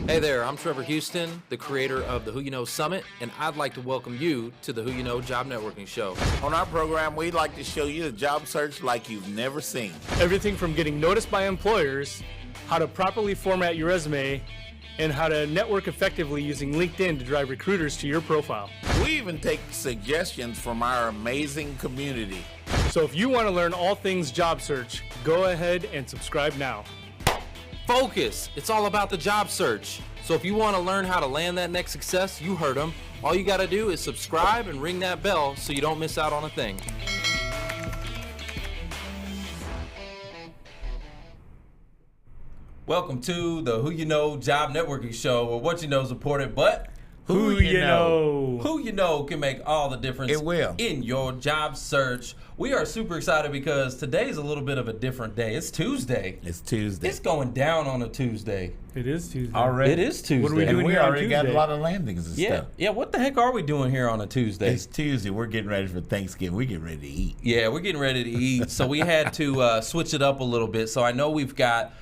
Hey there, I'm Trevor Houston, the creator of the Who You Know Summit, and I'd like to welcome you to the Who You Know Job Networking Show. On our program, we'd like to show you the job search like you've never seen. Everything from getting noticed by employers, how to properly format your resume, and how to network effectively using LinkedIn to drive recruiters to your profile. We even take suggestions from our amazing community. So if you want to learn all things job search, go ahead and subscribe now. Focus! It's all about the job search. So if you want to learn how to land that next success, you heard them. All you got to do is subscribe and ring that bell so you don't miss out on a thing. Welcome to the Who You Know Job Networking Show, where what you know is important, but Who you know? Who you know can make all the difference It will. in your job search. We are super excited because today's a little bit of a different day. It's Tuesday. It's Tuesday. It's going down on a Tuesday. It is Tuesday. Already? It is Tuesday. What are we And doing we here on already got a Tuesday? lot of landings and Yeah, stuff. yeah. What the heck are we doing here on a Tuesday? It's Tuesday. We're getting ready for Thanksgiving. We're getting ready to eat. Yeah, we're getting ready to eat, so we had to switch it up a little bit. So I know we've got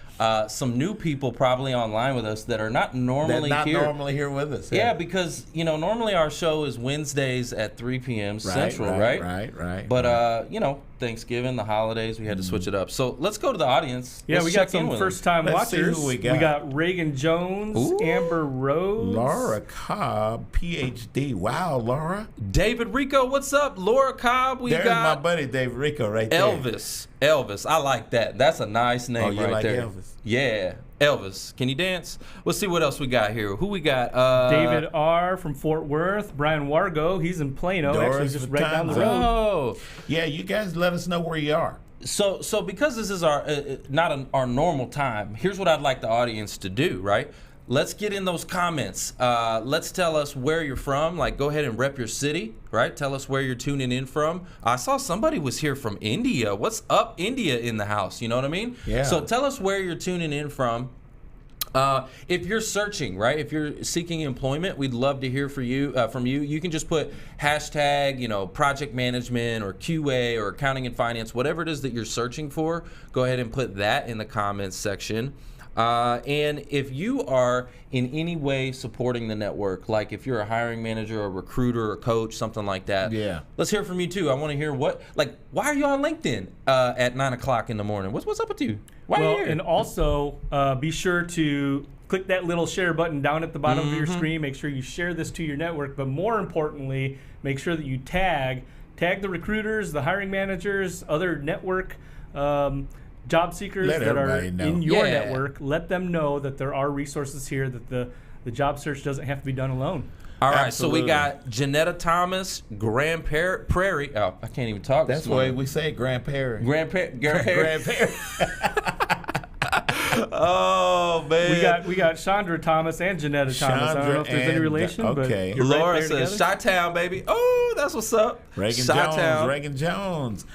some new people probably online with us that are not normally They're not here. normally here with us. Yeah, because normally our show is Wednesdays at 3 p.m. Central, right? Right. But Thanksgiving, the holidays, we had to switch it up. So let's go to the audience. Yeah, Let's we got check in some with them. first-time Let's see watchers. who we got. Reagan Jones, Ooh. Amber Rose, Laura Cobb, PhD. Wow, Laura. David Rico, what's up? Laura Cobb, we There's my got buddy Dave Rico right there. Elvis, I like that. That's a nice name you right like there. Elvis? Yeah, Elvis. Can you dance? Let's see what else we got here. Who we got? David R. from Fort Worth, Brian Wargo, he's in Plano, actually Doris just right down the Vitanza. road. Oh, Yeah, you guys let us know where you are. so because this is our our normal time. Here's what I'd like the audience to do. Right? Let's get in those comments. Let's tell us where you're from. Like, go ahead and rep your city, right? Tell us where you're tuning in from. I saw somebody was here from India. What's up, India in the house? You know what I mean? Yeah. So tell us where you're tuning in from. If you're searching, right? If you're seeking employment, we'd love to hear from you. You can just put hashtag, project management or QA or accounting and finance, whatever it is that you're searching for. Go ahead and put that in the comments section. And if you are in any way supporting the network, like if you're a hiring manager, a recruiter, a coach, something like that, Yeah. let's hear from you too. I want to hear why are you on LinkedIn at 9 o'clock in the morning? What's up with you? Why are you here? And also, be sure to click that little share button down at the bottom of your screen. Make sure you share this to your network, but more importantly, make sure that you tag the recruiters, the hiring managers, other network job seekers Let that are everybody know. in your Yeah. network. Let them know that there are resources here, that the job search doesn't have to be done alone. All right, Absolutely. so we got Janetta Thomas, Grand Prairie. Oh, I can't even talk. That's this the way morning. we say it, Grandparent. Grandparent. Oh man. We got Chandra Thomas and Janetta Thomas. I don't know if there's any and- relation, okay. but you're right Laura there says together. Chi-Town, baby. Oh, that's what's up. Reagan Jones.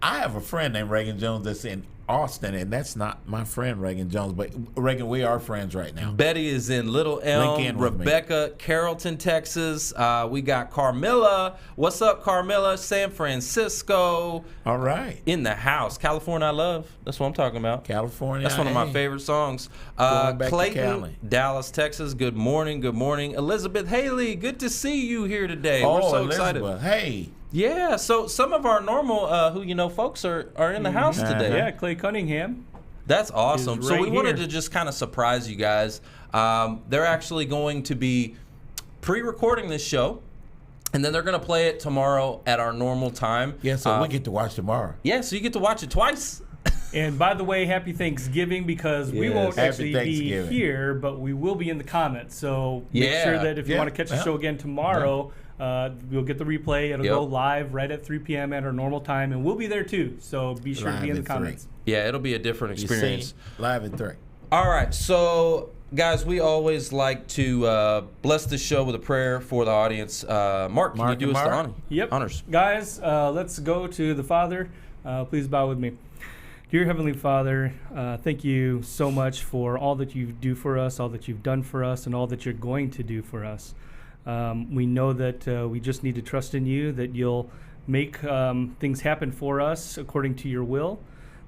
I have a friend named Reagan Jones that's in Austin, and that's not my friend Reagan Jones, but Reagan, we are friends right now. Betty is in Little Elm. Link in with me. Rebecca, Carrollton, Texas. We got Carmilla. What's up, Carmilla? San Francisco. All right. In the house. California, I love. That's what I'm talking about. California. That's one of my hey. favorite songs. Going back to Clayton, Cali. Dallas, Texas. Good morning. Good morning. Elizabeth Haley, good to see you here today. Oh, We're so Elizabeth. excited. Hey. Yeah, so some of our normal Who You Know folks are in the house today. Yeah, Clay Cunningham. That's awesome. Is So right we wanted here. to just kind of surprise you guys. They're actually going to be pre-recording this show, and then they're going to play it tomorrow at our normal time. Yeah, so we get to watch tomorrow. Yeah, so you get to watch it twice. And by the way, happy Thanksgiving, because we Yes. won't Happy actually be Thanksgiving. here, but we will be in the comments. So make Yeah. sure that if you Yeah. want to catch the Yeah. show again tomorrow, we'll get the replay. It'll Yep. go live right at 3 p.m. at our normal time, and we'll be there too. So be sure to Live be in the at 3. comments. Yeah, it'll be a different You experience. see, live at 3. All right, so guys, we always like to bless the show with a prayer for the audience. Mark, can you Mark do and us the Mark? Yep. honors? Guys, let's go to the Father. Please bow with me. Dear Heavenly Father, thank you so much for all that you do for us, all that you've done for us, and all that you're going to do for us. We know that we just need to trust in you, that you'll make things happen for us according to your will.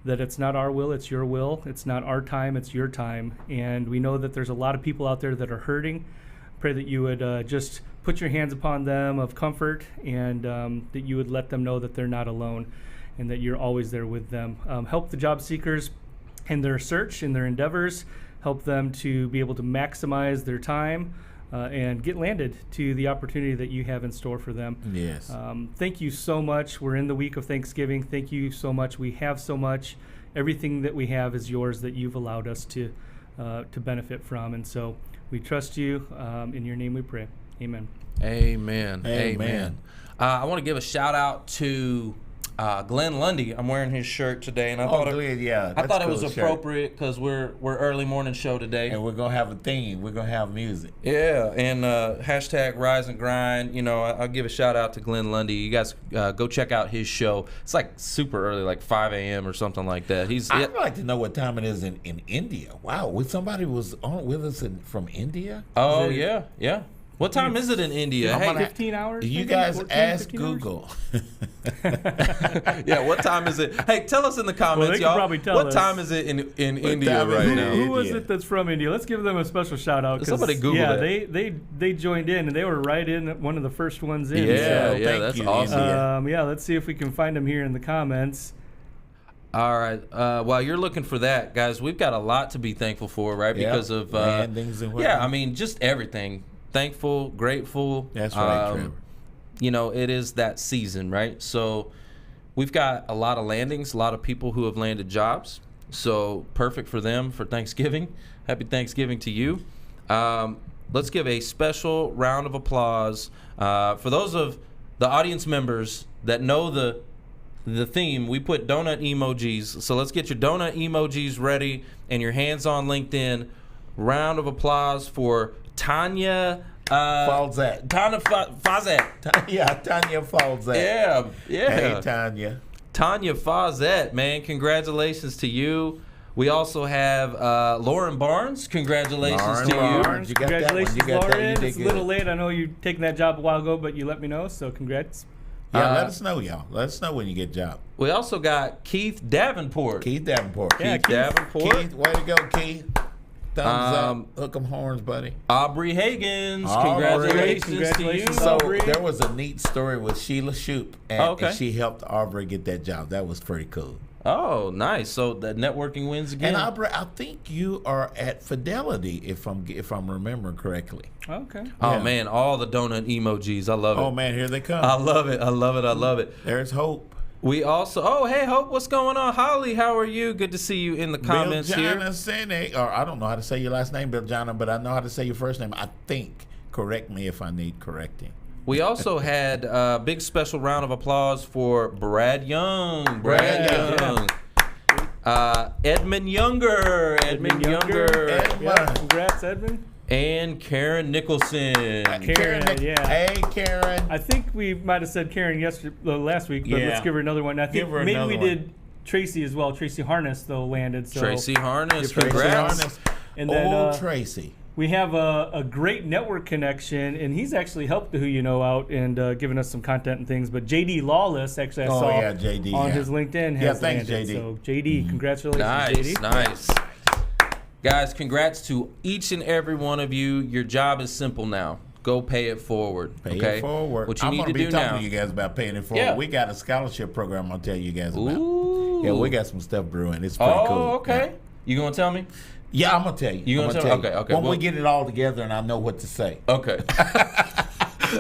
that it's not our will, it's your will. It's not our time, it's your time. And we know that there's a lot of people out there that are hurting. Pray that you would just put your hands upon them of comfort, and that you would let them know that they're not alone and that you're always there with them. Help the job seekers in their search, in their endeavors. Help them to be able to maximize their time and get landed to the opportunity that you have in store for them. Yes. Thank you so much. We're in the week of Thanksgiving. Thank you so much. We have so much. Everything that we have is yours that you've allowed us to benefit from. And so we trust you. In your name we pray. Amen. Amen. Amen. I want to give a shout out to Glenn Lundy. I'm wearing his shirt today, and I thought it was appropriate because we're early morning show today, and we're gonna have a theme. We're gonna have music. Yeah, and hashtag Rise and Grind. You know, I'll give a shout out to Glenn Lundy. You guys go check out his show. It's like super early, like 5 a.m. or something like that. I'd like to know what time it is in India. Wow, somebody was on with us from India. Oh yeah. What time is it in India? Hey, 15 hours? You guys 14, ask Google. Yeah, what time is it? Hey, tell us in the comments, y'all. What time is it in India right now? Who was it that's from India? Let's give them a special shout out. Somebody Google it. Yeah, they joined in, and they were right in one of the first ones in. Yeah, that's awesome. Let's see if we can find them here in the comments. All right. While you're looking for that, guys, we've got a lot to be thankful for, right? Because of landings and whatnot. I mean, just everything. Thankful, grateful. That's right, Trevor. You know, it is that season, right? So we've got a lot of landings, a lot of people who have landed jobs. So perfect for them for Thanksgiving. Happy Thanksgiving to you. Let's give a special round of applause for those of the audience members that know the theme. We put donut emojis. So let's get your donut emojis ready and your hands on LinkedIn. Round of applause for Tanya Falzette. Tanya Fazette. Tanya Falzette. Yeah. Hey, Tanya. Tanya Fazette, man, congratulations to you. We also have Lauren Barnes. Congratulations to you. Congratulations, Lauren. It's a little late. I know you've taken that job a while ago, but you let me know, so congrats. Yeah, let us know, y'all. Let us know when you get a job. We also got Keith Davenport. Keith Davenport. Keith, way to go, Keith. Thumbs up. Hook 'em horns, buddy. Aubrey Higgins. Congratulations to you. So Aubrey. there was a neat story with Sheila Shoup, and she helped Aubrey get that job. That was pretty cool. Oh, nice. So the networking wins again. And Aubrey, I think you are at Fidelity, if I'm remembering correctly. Okay. Oh man, all the donut emojis. I love it. Oh man, here they come. I love it. There's Hope. We also, hey, Hope, what's going on? Holly, how are you? Good to see you in the comments here. Or I don't know how to say your last name, Biljana, but I know how to say your first name, I think. Correct me if I need correcting. We also had a big special round of applause for Brad Young. Edmund Younger. Yeah, congrats, Edmund. And Karen Nicholson. Karen, yeah. Hey, Karen. I think we might have said Karen last week, but let's give her another one. I think maybe we did Tracy as well. Tracy Harness, though, landed. So Tracy Harness, congrats. And then, Tracy. We have a great network connection, and he's actually helped the Who You Know out and given us some content and things. But JD Lawless, actually, I saw JD, on his LinkedIn. Thanks, landed. JD. So, JD, congratulations, JD. Nice. Guys, congrats to each and every one of you. Your job is simple now. Go pay it forward. Pay it forward. What you need to do now. I'm going to be talking to you guys about paying it forward. Yeah. We got a scholarship program I'll tell you guys about. Ooh. Yeah, we got some stuff brewing. It's pretty cool. Oh, okay. Yeah. You going to tell me? Yeah, I'm going to tell you. You going to tell me? Okay. When we get it all together and I know what to say. Okay.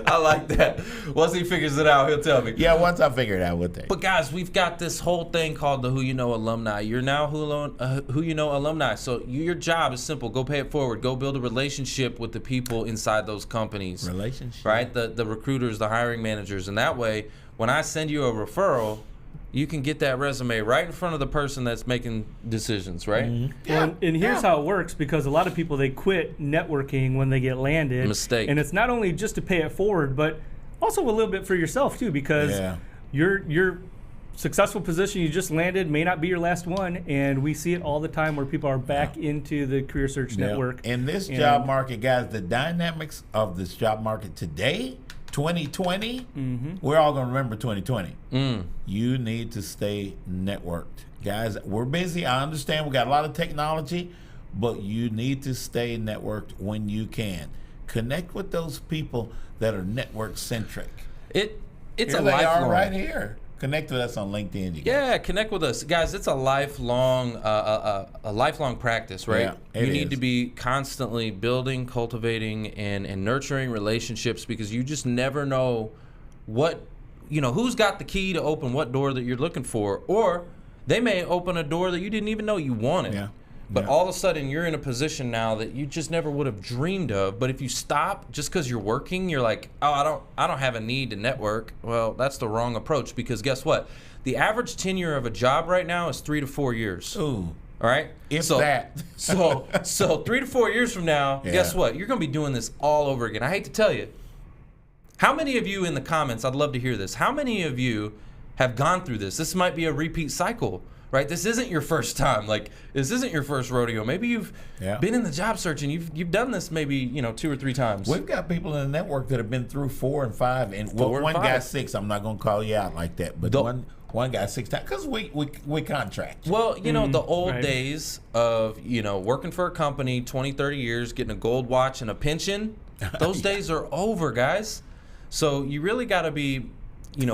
I like that. Once he figures it out, he'll tell me. Yeah, once I figure it out, we'll tell you. But guys, we've got this whole thing called the Who You Know alumni. You're now Who You Know alumni. So your job is simple. Go pay it forward. Go build a relationship with the people inside those companies. Relationship. Right? The recruiters, the hiring managers. And that way, when I send you a referral, you can get that resume right in front of the person that's making decisions, right? Mm-hmm. Yeah. And here's how it works, because a lot of people, they quit networking when they get landed. Mistake. And it's not only just to pay it forward, but also a little bit for yourself too, because your successful position you just landed may not be your last one, and we see it all the time where people are back into the career search network. In this job market, guys, the dynamics of this job market today, 2020, we're all going to remember 2020. You need to stay networked. Guys, we're busy. I understand we got a lot of technology, but you need to stay networked when you can. Connect with those people that are network centric. It's Here a they lifelong. are right here. Connect with us on LinkedIn. You guys. Yeah, connect with us, guys. It's a lifelong, a lifelong practice, right? Yeah, it you need is. to be constantly building, cultivating, and nurturing relationships because you just never know who's got the key to open what door that you're looking for, or they may open a door that you didn't even know you wanted. Yeah. But all of a sudden, you're in a position now that you just never would have dreamed of. But if you stop just because you're working, you're like, oh, I don't have a need to network. Well, that's the wrong approach because guess what? The average tenure of a job right now is 3 to 4 years. Ooh. All right? If that. so 3 to 4 years from now, guess what? You're going to be doing this all over again. I hate to tell you. How many of you in the comments, I'd love to hear this, how many of you have gone through this? This might be a repeat cycle. Right, this isn't your first time. Like, this isn't your first rodeo. Maybe you've been in the job search and you've done this maybe 2 or 3 times. We've got people in the network that have been through 4 and 5, and one guy 6. I'm not going to call you out like that, but one guy 6 times because we contract. Well, the old days of working for a company 20, 30 years, getting a gold watch and a pension. Those days are over, guys. So you really got to be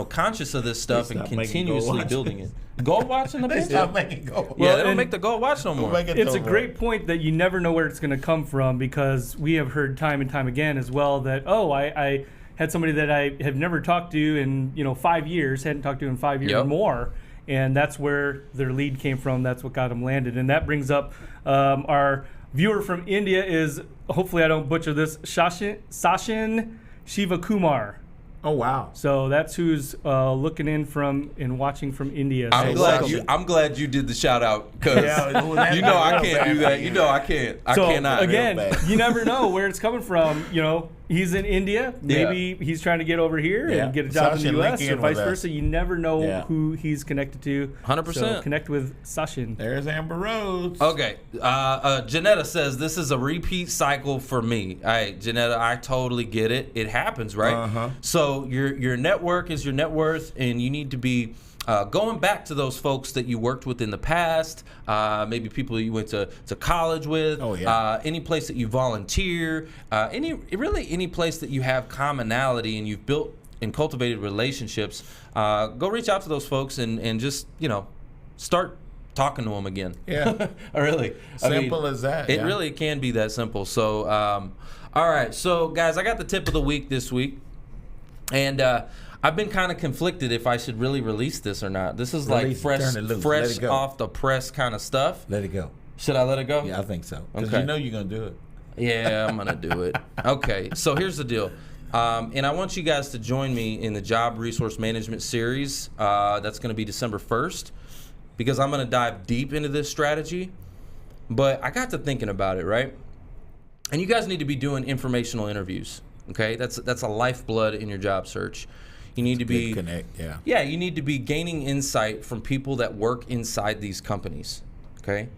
conscious of this stuff and continuously building it. Gold watch in the pension? Stop making gold. Yeah, they don't make the gold watch no more. It's a great point that you never know where it's going to come from because we have heard time and time again as well that, I had somebody that I have never talked to in 5 years, hadn't talked to in 5 years or more, and that's where their lead came from. That's what got them landed. And that brings up our viewer from India is, hopefully I don't butcher this, Sachin Shivakumar. Oh wow! So that's who's looking in from and watching from India. I'm glad you did the shout out because I can't do that. I can't. I cannot. Again, you never know where it's coming from. He's in India. Maybe he's trying to get over here and get a job in the U.S. or vice versa. You never know who he's connected to. 100%. So connect with Sachin. There's Amber Rhodes. Okay. Janetta says this is a repeat cycle for me. All right, Janetta, I totally get it. It happens, right? Uh-huh. So your network is your net worth, and you need to be going back to those folks that you worked with in the past, maybe people you went to college with, any place that you volunteer, any place that you have commonality and you've built and cultivated relationships, go reach out to those folks and just, start talking to them again. Yeah. Really. Simple as that. It really can be that simple. So, all right. So, guys, I got the tip of the week this week. And I've been kind of conflicted if I should really release this or not. This is like fresh off the press kind of stuff. Let it go. Should I let it go? Yeah, I think so. Because Okay. you're going to do it. Yeah, I'm going to do it. Okay, so here's the deal. And I want you guys to join me in the Job Resource Management Series. That's going to be December 1st because I'm going to dive deep into this strategy. But I got to thinking about it, right? And you guys need to be doing informational interviews, okay? That's a lifeblood in your job search. You need to be connect, Yeah, you need to be gaining insight from people that work inside these companies, okay?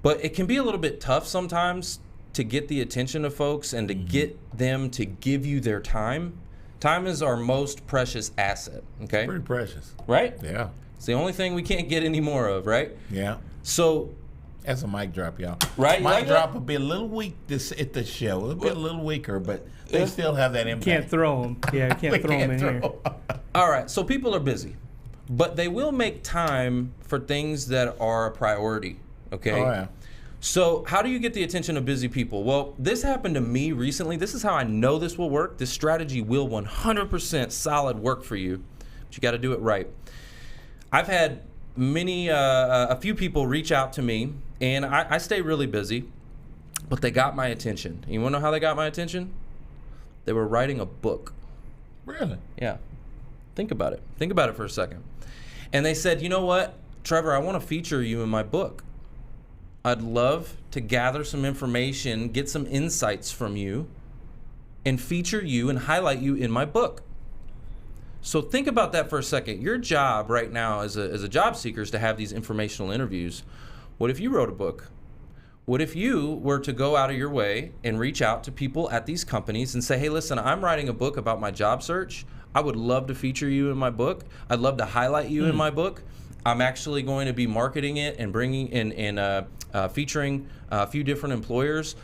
But it can be a little bit tough sometimes to get the attention of folks and to get them to give you their time. Time is our most precious asset, okay? Pretty precious. Right? Yeah. It's the only thing we can't get any more of, right? Yeah. So that's a mic drop, y'all. Right? Mic drop will be a little weak at the show. It'll be a little weaker, but they still have that impact. Can't throw them. Yeah, you can't throw them in here. All right, so people are busy, but they will make time for things that are a priority, okay? Oh, yeah. So how do you get the attention of busy people? Well, this happened to me recently. This is how I know this will work. This strategy will 100% solid work for you, but you got to do it right. I've had a few people reach out to me, and I stay really busy, but they got my attention. You want to know how they got my attention? They were writing a book. Really? Yeah. Think about it. Think about it for a second. And they said, you know what, Trevor, I want to feature you in my book. I'd love to gather some information, get some insights from you, and feature you and highlight you in my book. So think about that for a second. Your job right now as a job seeker is to have these informational interviews. What if you wrote a book? what if you were to go out of your way and reach out to people at these companies and say, hey, listen, I'm writing a book about my job search. I would love to feature you in my book. I'd love to highlight you in my book. I'm actually going to be marketing it and bringing in and featuring a few different employers.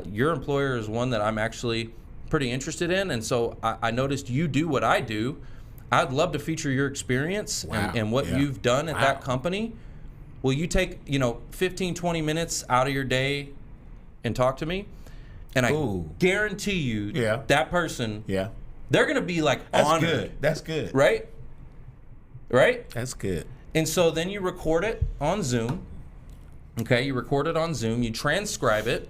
Your employer is one that I'm actually pretty interested in, and so I noticed you do what I do. I'd love to feature your experience and what you've done at that company. Will you take 15, 20 minutes out of your day and talk to me? And I guarantee you that person, they're going to be like honored. That's good. Right? That's good. And so then you record it on Zoom. Okay, you record it on Zoom. You transcribe it,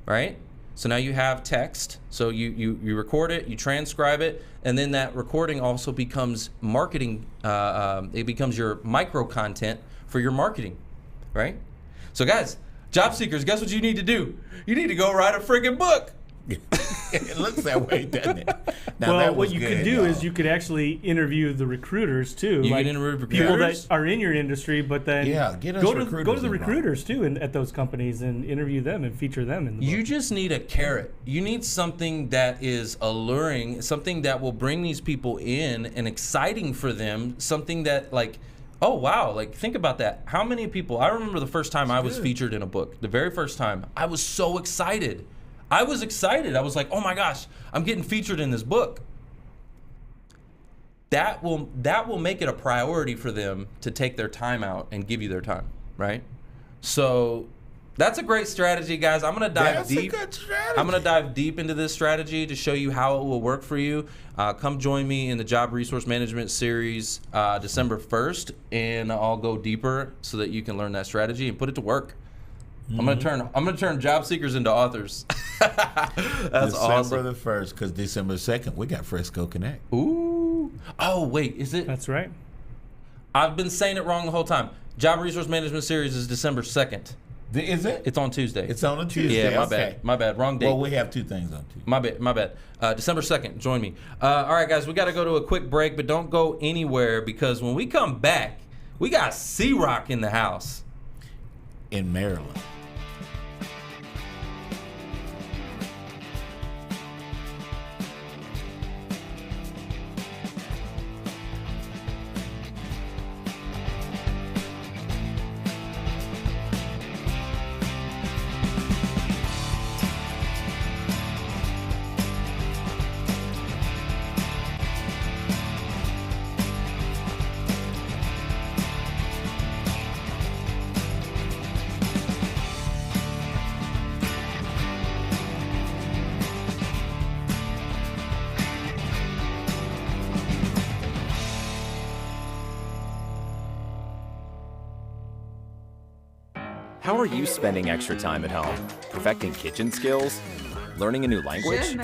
right? So now you have text. So you record it, you transcribe it, and then that recording also becomes marketing. It becomes your micro content for your marketing, right? So guys, job seekers, guess what you need to do? You need to go write a friggin' book. It looks that way, doesn't it? Now, well, what you could do is you could actually interview the recruiters too. You can interview recruiters? People that are in your industry, but then go to the recruiters too at those companies and interview them and feature them in the book. You just need a carrot. You need something that is alluring, something that will bring these people in and exciting for them, something that oh wow, think about that. How many people, I remember the first time I was featured in a book, the very first time, I was so excited. I was excited. I was like, oh my gosh, I'm getting featured in this book. That will make it a priority for them to take their time out and give you their time, right? So that's a great strategy, guys. I'm gonna dive deep. That's a good strategy. I'm gonna dive deep into this strategy to show you how it will work for you. Come join me in the Job Resource Management Series December 1st, and I'll go deeper so that you can learn that strategy and put it to work. I'm gonna turn job seekers into authors. That's awesome. December the 1st, because December 2nd we got Fresco Connect. Ooh. Oh wait, is it? That's right. I've been saying it wrong the whole time. Job Resource Management Series is December 2nd. Is it? It's on Tuesday. It's on a Tuesday. Yeah, my bad. Wrong date. Well, we have two things on Tuesday. My bad. December 2nd. Join me. All right, guys, we got to go to a quick break, but don't go anywhere because when we come back, we got C-Rock in the house. In Maryland. How are you spending extra time at home? Perfecting kitchen skills? Learning a new language?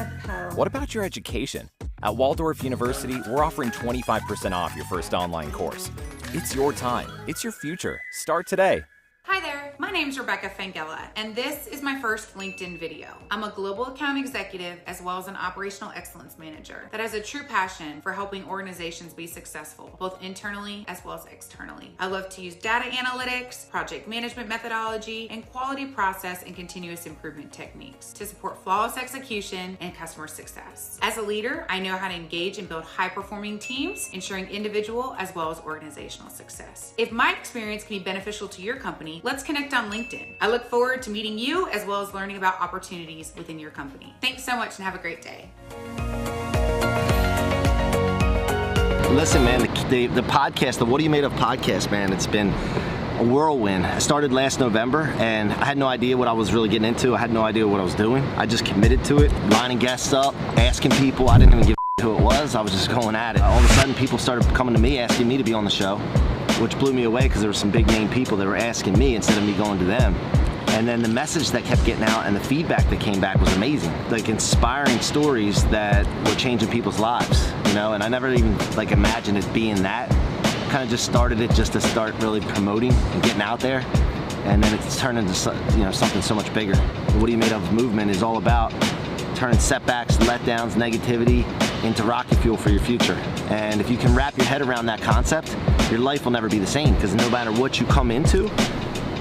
What about your education? At Waldorf University, we're offering 25% off your first online course. It's your time. It's your future. Start today. Hi there, my name's Rebecca Fangella, and this is my first LinkedIn video. I'm a global account executive as well as an operational excellence manager that has a true passion for helping organizations be successful, both internally as well as externally. I love to use data analytics, project management methodology, and quality process and continuous improvement techniques to support flawless execution and customer success. As a leader, I know how to engage and build high-performing teams, ensuring individual as well as organizational success. If my experience can be beneficial to your company, let's connect on LinkedIn. I look forward to meeting you as well as learning about opportunities within your company. Thanks so much and have a great day. Listen, man, the podcast, the What Are You Made Of podcast, man, it's been a whirlwind. I started last November and I had no idea what I was really getting into. I had no idea what I was doing. I just committed to it, lining guests up, asking people. I didn't even give a who it was. I was just going at it. All of a sudden, people started coming to me, asking me to be on the show, which blew me away because there were some big name people that were asking me instead of me going to them. And then the message that kept getting out and the feedback that came back was amazing. Like inspiring stories that were changing people's lives, you know, and I never even imagined it being that. Kind of just started it just to start really promoting and getting out there. And then it's turned into something so much bigger. The What Are You Made Of movement is all about turning setbacks, letdowns, negativity into rocket fuel for your future. And if you can wrap your head around that concept, your life will never be the same, because no matter what you come into,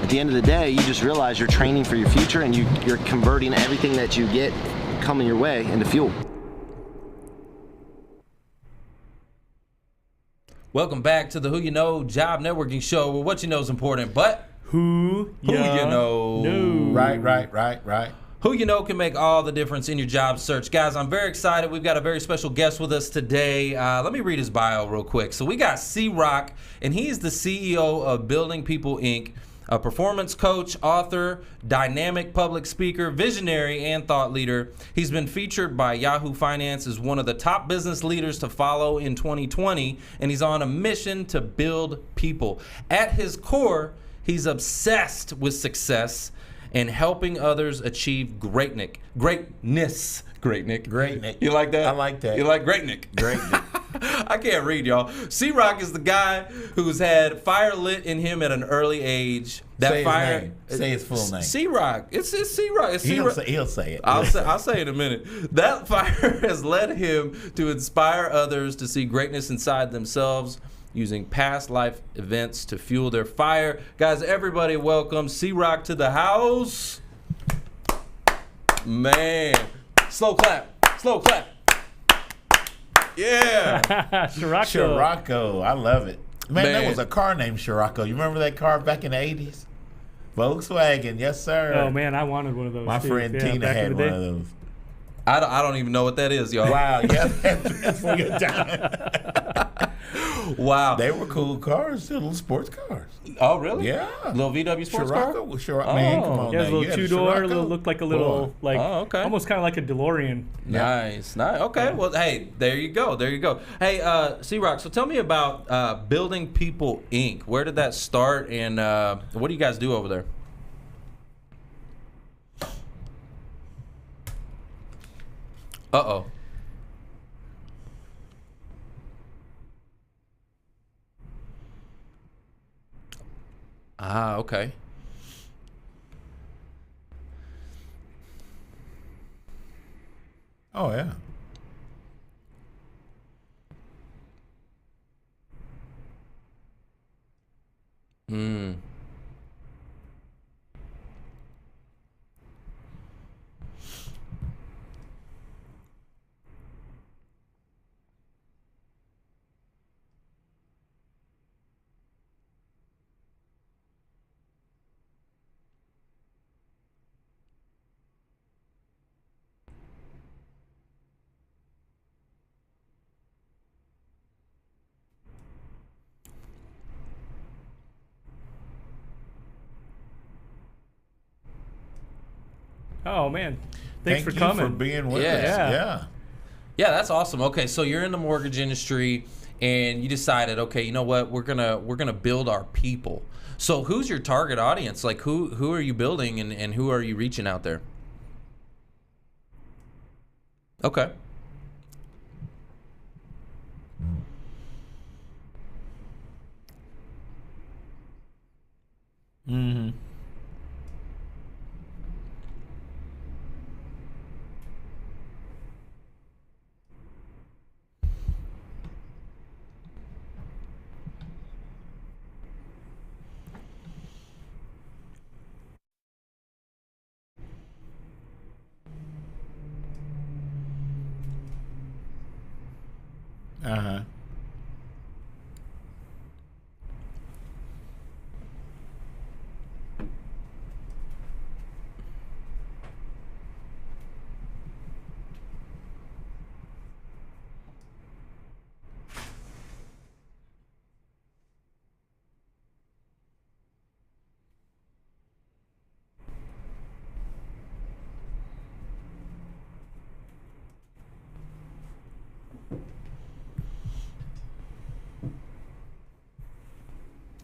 At the end of the day, you just realize you're training for your future, and you're converting everything that you get coming your way into fuel. Welcome back to the Who You Know Job Networking Show, where what you know is important, but Who you know. Right. Who you know can make all the difference in your job search. Guys, I'm very excited. We've got a very special guest with us today. Let me read his bio real quick. So we got C-Rock, and he's the CEO of Building People, Inc., a performance coach, author, dynamic public speaker, visionary, and thought leader. He's been featured by Yahoo Finance as one of the top business leaders to follow in 2020, and he's on a mission to build people. At his core, he's obsessed with success and helping others achieve greatness. Great, Nick. You like that? I like that. You like Great Nick? I can't read, y'all. C-Rock is the guy who's had fire lit in him at an early age. That Say his fire. name. Say his full name. C-Rock. It's C-Rock. It's He'll C-Rock. say it. I'll say it in a minute. That fire has led him to inspire others to see greatness inside themselves, using past life events to fuel their fire. Guys, everybody welcome C-Rock to the house. Man. Slow clap. Yeah. Scirocco. I love it. Man, there was a car named Scirocco. You remember that car back in the 80s? Volkswagen, yes, sir. Oh, man, I wanted one of those. My friend Tina had one of those. I don't even know what that is, y'all. Wow, yeah, that's for your time. Wow. They were cool cars, little sports cars. Oh, really? Yeah. Little VW sports car? Scirocco, man, come on. Yeah, now. a little two-door, looked like a little, Boy. almost kind of like a DeLorean. Nice. Okay. Well, hey, there you go. Hey, C-Rock, so tell me about Building People, Inc. Where did that start, and what do you guys do over there? Uh-oh. Ah, okay. Oh, yeah. Mm. Oh, man. Thanks for Thank coming. you for being with Yeah. us. Yeah, that's awesome. Okay, so you're in the mortgage industry, and you decided, okay, you know what, we're gonna build our people. So who's your target audience? Like, who are you building, and who are you reaching out there? Okay. Mm-hmm. Uh-huh.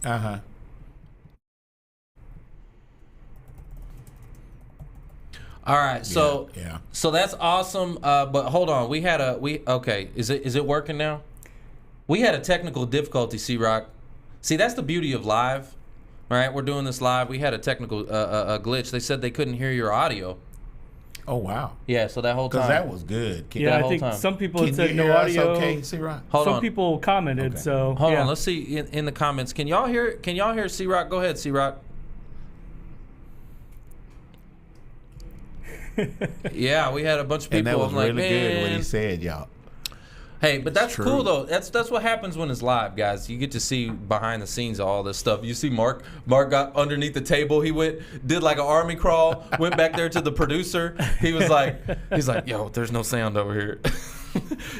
Uh-huh. All right, so Yeah. so that's awesome. But hold on, okay. Is it working now? We had a technical difficulty, C-Rock. See, that's the beauty of live, right? We're doing this live. We had a technical glitch. They said they couldn't hear your audio. Oh, wow. Yeah, so that whole time. Because that was good. Yeah, I whole think time. some people had Can said you no hear us audio. okay, C-Rock? Hold Some on. people commented, Okay. so Hold yeah. on. Let's see in the comments. Can y'all hear C-Rock? Go ahead, C-Rock. Yeah, we had a bunch of people. And that was I'm like, really good what man. he said, y'all. Hey, but that's True. cool though. That's what happens when it's live, guys. You get to see behind the scenes of all this stuff. You see Mark got underneath the table. He did like an army crawl, went back there to the producer. He's like, yo, there's no sound over here.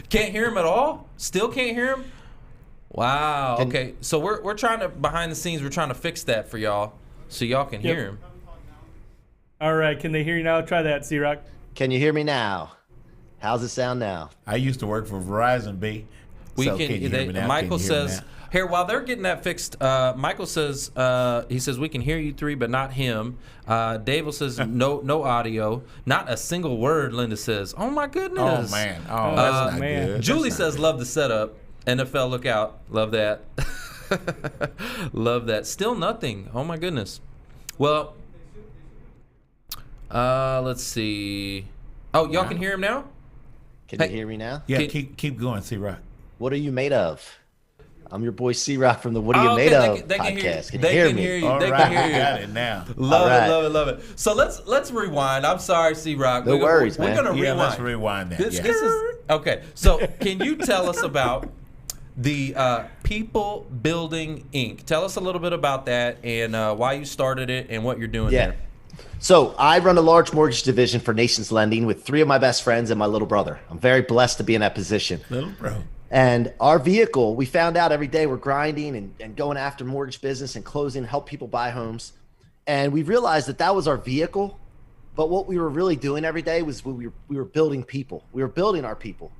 Can't hear him at all? Still can't hear him? Wow. Okay. So we're trying to, behind the scenes, we're trying to fix that for y'all so y'all can hear him. All right, can they hear you now? Try that, C-Rock. Can you hear me now? How's it sound now? I used to work for Verizon, B. Michael Can you hear me says now? here while they're getting that fixed. Michael says he says we can hear you three, but not him. Dave says no audio, not a single word. Linda says, "Oh my goodness." Oh man, that's not man. good. Julie says, "Love the setup." NFL, look out. Love that. Love that. Still nothing. Oh my goodness. Well, let's see. Oh, y'all can hear him now? Can you hear me now? Yeah, keep going, C-Rock. What are you made of? I'm your boy C-Rock from the What Are You Oh, Made okay, Of they can hear you. podcast. Can you They hear can me? hear you. All They right, can hear you. got it now. Love All it, right. love it. So let's rewind. I'm sorry, C-Rock. No worries, we're man. gonna Yeah, rewind. let's rewind that. This yeah. is okay. So can you tell us about the People Building Inc.? Tell us a little bit about that and why you started it and what you're doing there. So I run a large mortgage division for Nations Lending with 3 of my best friends and my little brother. I'm very blessed to be in that position. Little bro. And our vehicle, we found out every day we're grinding and going after mortgage business and closing, help people buy homes. And we realized that was our vehicle. But what we were really doing every day was we were building people. We were building our people.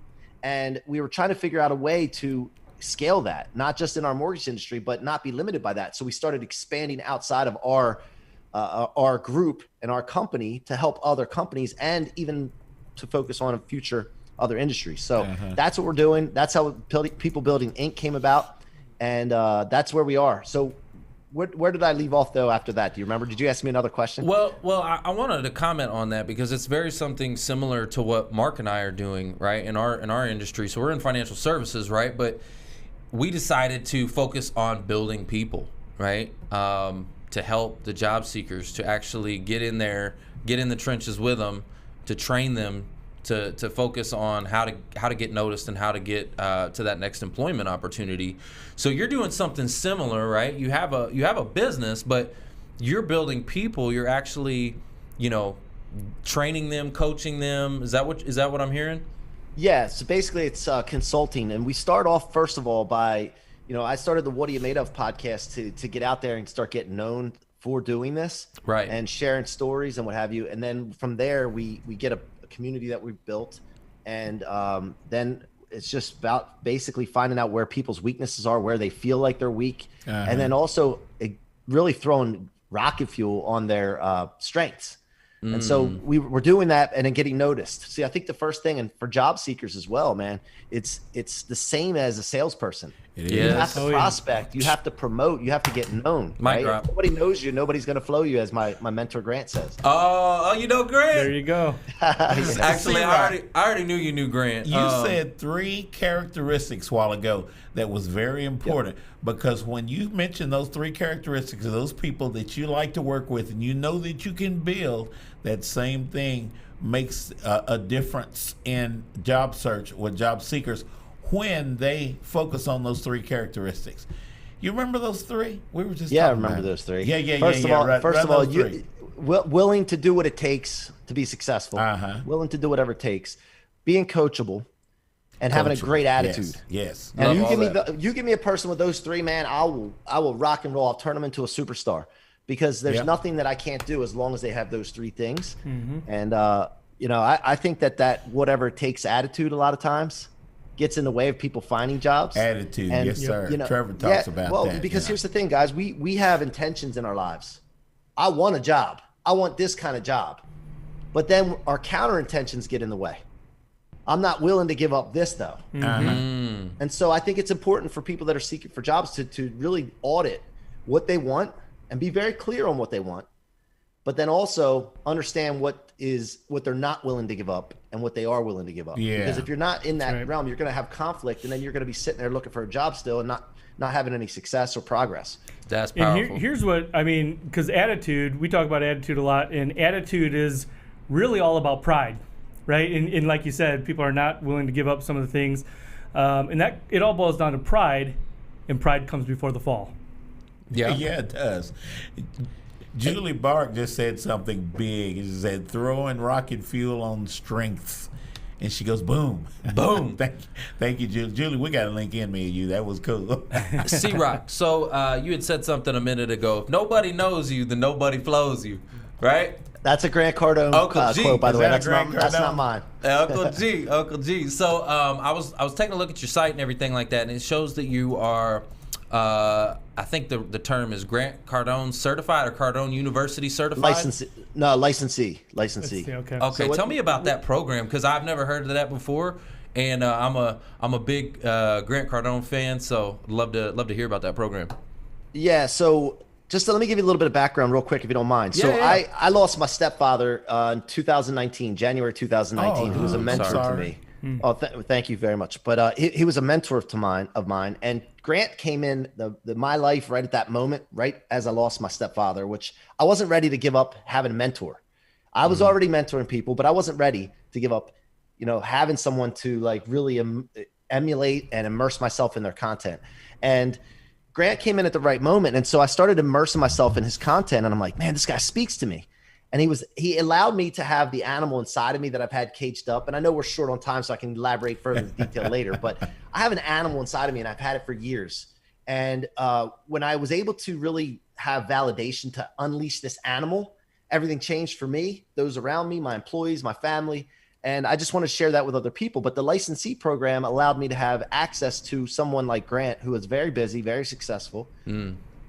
And we were trying to figure out a way to scale that, not just in our mortgage industry, but not be limited by that. So we started expanding outside of our group and our company to help other companies and even to focus on future other industries. So that's what we're doing. That's how People Building Inc. came about. And that's where we are. So where did I leave off though after that? Do you remember? Did you ask me another question? Well, I wanted to comment on that because it's very something similar to what Mark and I are doing, right, in our industry. So we're in financial services, right? But we decided to focus on building people, right? To help the job seekers to actually get in there, get in the trenches with them, to train them to focus on how to get noticed and how to get to that next employment opportunity. So you're doing something similar, right? You have a business, but you're building people. You're actually, training them, coaching them. Is that what I'm hearing? Yeah. So basically, it's consulting, and we start off first of all by, I started the What Are You Made Of podcast to get out there and start getting known for doing this, right? And sharing stories and what have you. And then from there, we get a community that we've built, and then it's just about basically finding out where people's weaknesses are, where they feel like they're weak, and then also really throwing rocket fuel on their strengths. And so we're doing that and then getting noticed. See, I think the first thing, and for job seekers as well, man, it's the same as a salesperson. You have to prospect, you have to promote, you have to get known. Right? If nobody knows you, nobody's going to flow you, as my mentor Grant says. Oh, you know Grant. There you go. Actually, I already knew you knew Grant. You said 3 characteristics a while ago that was very important, because when you mention those 3 characteristics of those people that you like to work with and you know that you can build, that same thing makes a difference in job search with job seekers when they focus on those 3 characteristics. You remember those 3? We were just I remember those 3. First of all, you willing to do what it takes to be successful. Willing to do whatever it takes. Being coachable. And having a great attitude. Yes. And you give me a person with those 3, man, I will rock and roll. I'll turn them into a superstar, because there's nothing that I can't do as long as they have those 3 things. And I think that whatever it takes attitude a lot of times gets in the way of people finding jobs. Attitude, and, yes, sir. Trevor talks about that. Because here's the thing, guys. We have intentions in our lives. I want a job. I want this kind of job. But then our counter intentions get in the way. I'm not willing to give up this, though. And so I think it's important for people that are seeking for jobs to really audit what they want and be very clear on what they want, but then also understand what they're not willing to give up and what they are willing to give up. Because if you're not in that realm, you're going to have conflict, and then you're going to be sitting there looking for a job still and not having any success or progress. That's powerful. And here's what I mean, because attitude, we talk about attitude a lot, and attitude is really all about pride, right? And like you said, people are not willing to give up some of the things. And that it all boils down to pride, and pride comes before the fall. Yeah, it does. Julie Bark just said something big. She said, throwing rocket fuel on strengths. And she goes, boom. Boom. Thank you, Julie. Julie, we got to link in, me and you. That was cool. C-Rock, so you had said something a minute ago. If nobody knows you, then nobody flows you, right? That's a Grant Cardone quote, by the way. That's not mine. Uncle G. So I was taking a look at your site and everything like that, and it shows that you are, I think the term is Grant Cardone certified or Cardone University certified. Licensee. Okay. Okay, so tell me about that program, because I've never heard of that before, and I'm a big Grant Cardone fan, so I'd love to hear about that program. Yeah. So. Just let me give you a little bit of background real quick, if you don't mind. Yeah. I lost my stepfather in 2019, January 2019, who was a mentor to me. Oh, thank you very much. But he was a mentor of mine. And Grant came in my life right at that moment, right as I lost my stepfather, which I wasn't ready to give up having a mentor. I was already mentoring people, but I wasn't ready to give up, having someone to like really emulate and immerse myself in their content. And Grant came in at the right moment. And so I started immersing myself in his content, and I'm like, man, this guy speaks to me. And he allowed me to have the animal inside of me that I've had caged up. And I know we're short on time, so I can elaborate further in detail later, but I have an animal inside of me, and I've had it for years. And when I was able to really have validation to unleash this animal, everything changed for me, those around me, my employees, my family. And I just want to share that with other people. But the licensee program allowed me to have access to someone like Grant, who is very busy, very successful,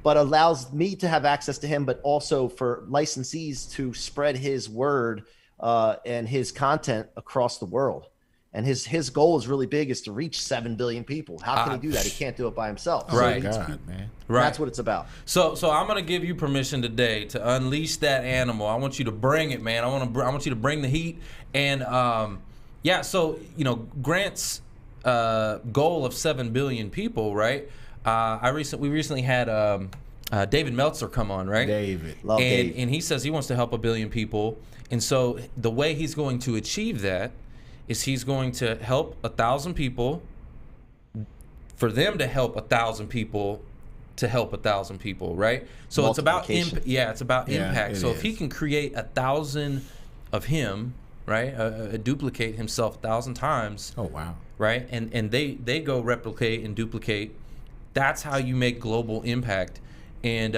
but allows me to have access to him, but also for licensees to spread his word and his content across the world. And his goal is really big, is to reach 7 billion people. How can he do that? He can't do it by himself. Right. Oh, God, man. Right. That's what it's about. So I'm gonna give you permission today to unleash that animal. I want you to bring it, man. I want you to bring the heat. And so Grant's goal of 7 billion people, right? We recently had David Meltzer come on, right? Dave. And he says he wants to help 1 billion people. And so the way he's going to achieve that is he's going to help 1,000 people, for them to help 1,000 people, to help 1,000 people, right? So it's about impact. So if he can create 1,000 of him, right, duplicate himself 1,000 times. Oh wow! Right, and they go replicate and duplicate. That's how you make global impact and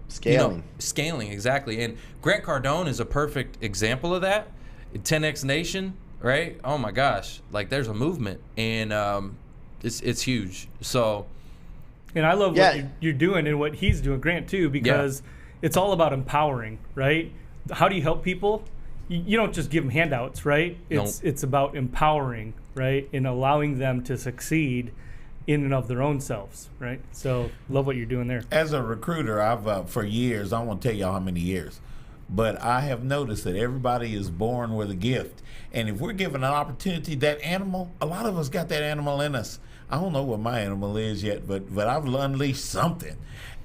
scaling exactly. And Grant Cardone is a perfect example of that. 10X Nation. Right? Oh my gosh! Like there's a movement, and it's huge. So, and I love what you're doing and what he's doing, Grant, too, because it's all about empowering, right? How do you help people? You don't just give them handouts, right? It's about empowering, right, and allowing them to succeed in and of their own selves, right? So, love what you're doing there. As a recruiter, I've for years, I won't tell y'all how many years, but I have noticed that everybody is born with a gift. And if we're given an opportunity, that animal, a lot of us got that animal in us. I don't know what my animal is yet, but I've unleashed something.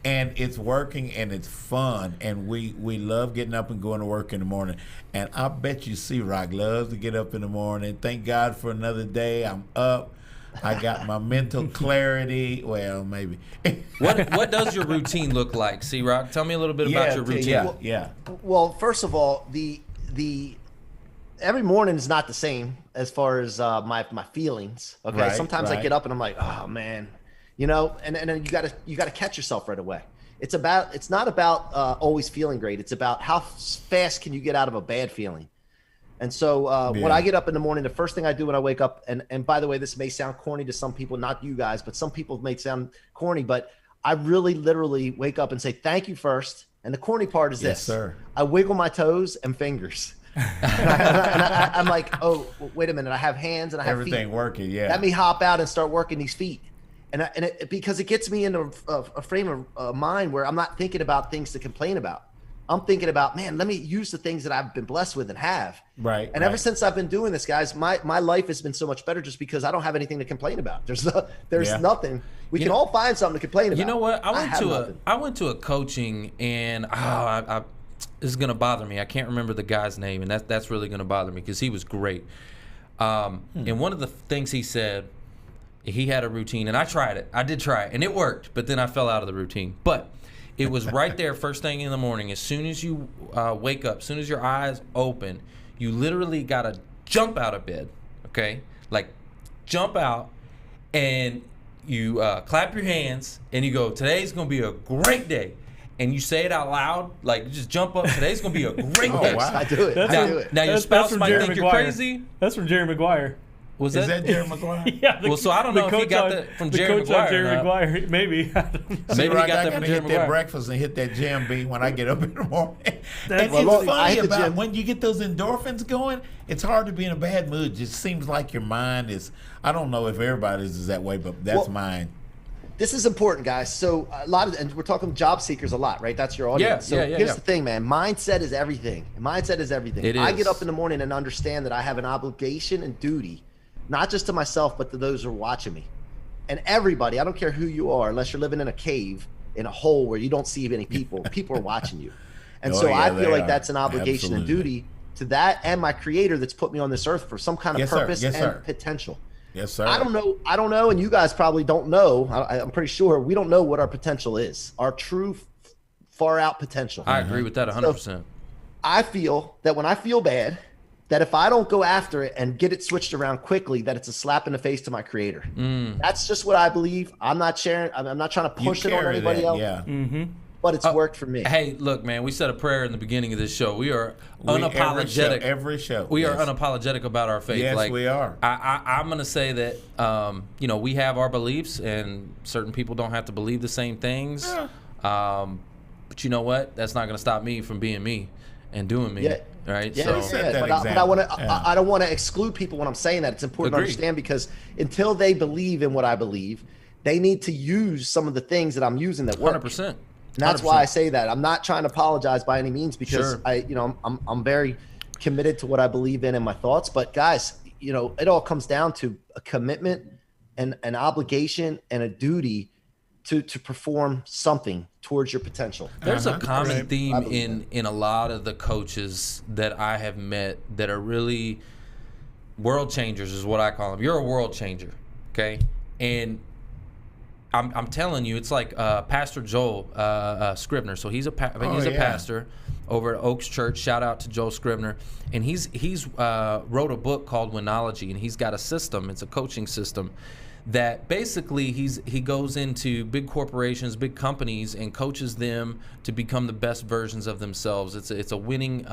And it's working, and it's fun, and we love getting up and going to work in the morning. And I bet you C-Rock loves to get up in the morning. Thank God for another day. I'm up. I got my mental clarity. Well, maybe. What does your routine look like, C-Rock? Tell me a little bit about your routine. Well, first of all, the every morning is not the same as far as my feelings. Okay, Right, sometimes I get up and I'm like, oh man, and then you gotta catch yourself right away. It's not about always feeling great. It's about how fast can you get out of a bad feeling. And so when I get up in the morning, the first thing I do when I wake up, and by the way, this may sound corny to some people, not you guys, but some people may sound corny, but I really literally wake up and say thank you first. And the corny part is this: sir. I wiggle my toes and fingers. I'm like, oh, wait a minute. I have hands and I have everything feet. Working. Yeah. Let me hop out and start working these feet. Because it gets me into a frame of mind where I'm not thinking about things to complain about. I'm thinking about, man, let me use the things that I've been blessed with and have. Right. And ever since I've been doing this, guys, my life has been so much better just because I don't have anything to complain about. There's nothing. We can all find something to complain about. You know what? I went to a coaching, and this is gonna bother me. I can't remember the guy's name, and that's really gonna bother me because he was great. And one of the things he said, he had a routine, and I tried it. I did try it, and it worked. But then I fell out of the routine. But it was right there, first thing in the morning. As soon as you wake up, as soon as your eyes open, you literally gotta jump out of bed. Okay, like jump out, and you clap your hands, and you go, "Today's gonna be a great day." And you say it out loud, like you just jump up. Today's gonna be a great day. Wow. I do it. Now- I do it. Now your spouse might think you're crazy. That's from Jerry Maguire. Was Is that Jerry Maguire? Yeah. Well, so I don't know if he coach got on- that from the Jerry coach Maguire on Jerry or not. Maguire, maybe. I don't know. Maybe See, he Rock, got I that gotta from hit Jerry that Maguire. breakfast and hit that gym beat when I get up in the morning. And That's- it's Well, I funny hit the about gym. when you get those endorphins going, it's hard to be in a bad mood. It just seems like your mind is, I don't know if everybody's is that way, but that's Well, mine. This is important, guys. So and we're talking job seekers a lot, right? That's your audience. Yeah, so here's the thing, man. Mindset is everything. Mindset is everything. It I is. get up in the morning and understand that I have an obligation and duty, not just to myself, but to those who are watching me. And everybody, I don't care who you are, unless you're living in a cave, in a hole where you don't see any people, people are watching you. And Oh, so yeah, I they feel like are. that's an obligation and Absolutely. duty to that and my creator that's put me on this earth for some kind of Yes, sir. purpose Yes, and sir. potential. Yes, sir. I don't know, and you guys probably don't know. I'm pretty sure we don't know what our potential is, our true far out potential. I agree with that 100%. I feel that when I feel bad, that if I don't go after it and get it switched around quickly, that it's a slap in the face to my creator. That's just what I believe. I'm not sharing. I'm not trying to You push it on carry anybody that, else, yeah. but it's worked for me. Hey, look, man, we said a prayer in the beginning of this show. We are Every unapologetic. Every show. We yes. are unapologetic about our faith. Yes, like, we are. I'm going to say that, we have our beliefs, and certain people don't have to believe the same things. But you know what? That's not going to stop me from being me and doing me. Yeah. Right? Yeah, set that but I example. want to. Yeah. I don't want to exclude people when I'm saying that. It's important Agreed. to understand because until they believe in what I believe, they need to use some of the things that I'm using that work. 100%. And that's why I say that. I'm not trying to apologize by any means because Sure. I'm very committed to what I believe in and my thoughts. But guys, it all comes down to a commitment and an obligation and a duty to perform something towards your potential. There's a common Right. theme I believe in a lot of the coaches that I have met that are really world changers, is what I call them. You're a world changer, okay? And I'm telling you, it's like Pastor Joel Scrivener. So he's a pastor over at Oaks Church. Shout out to Joel Scrivener. And he's wrote a book called Winology, and he's got a system. It's a coaching system that basically he goes into big corporations, big companies, and coaches them to become the best versions of themselves. It's a winning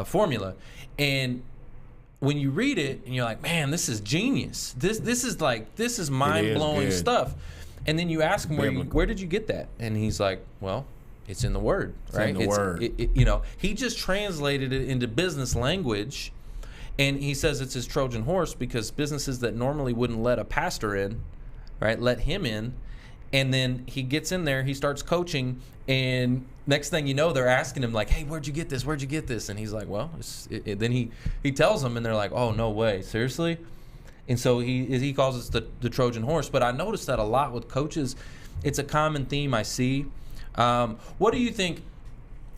formula. And when you read it and you're like, man, this is genius. This is mind blowing good. stuff. And then you ask him, Biblical. where did you get that? And he's like, well, it's in the Word, right? in the Word. He just translated it into business language, and he says it's his Trojan horse because businesses that normally wouldn't let a pastor in, right, let him in. And then he gets in there, he starts coaching, and next thing you know, they're asking him like, hey, where'd you get this? Where'd you get this? And he's like, well, then he tells them, and they're like, oh, no way, seriously? And so he calls it the Trojan horse. But I noticed that a lot with coaches. It's a common theme I see. What do you think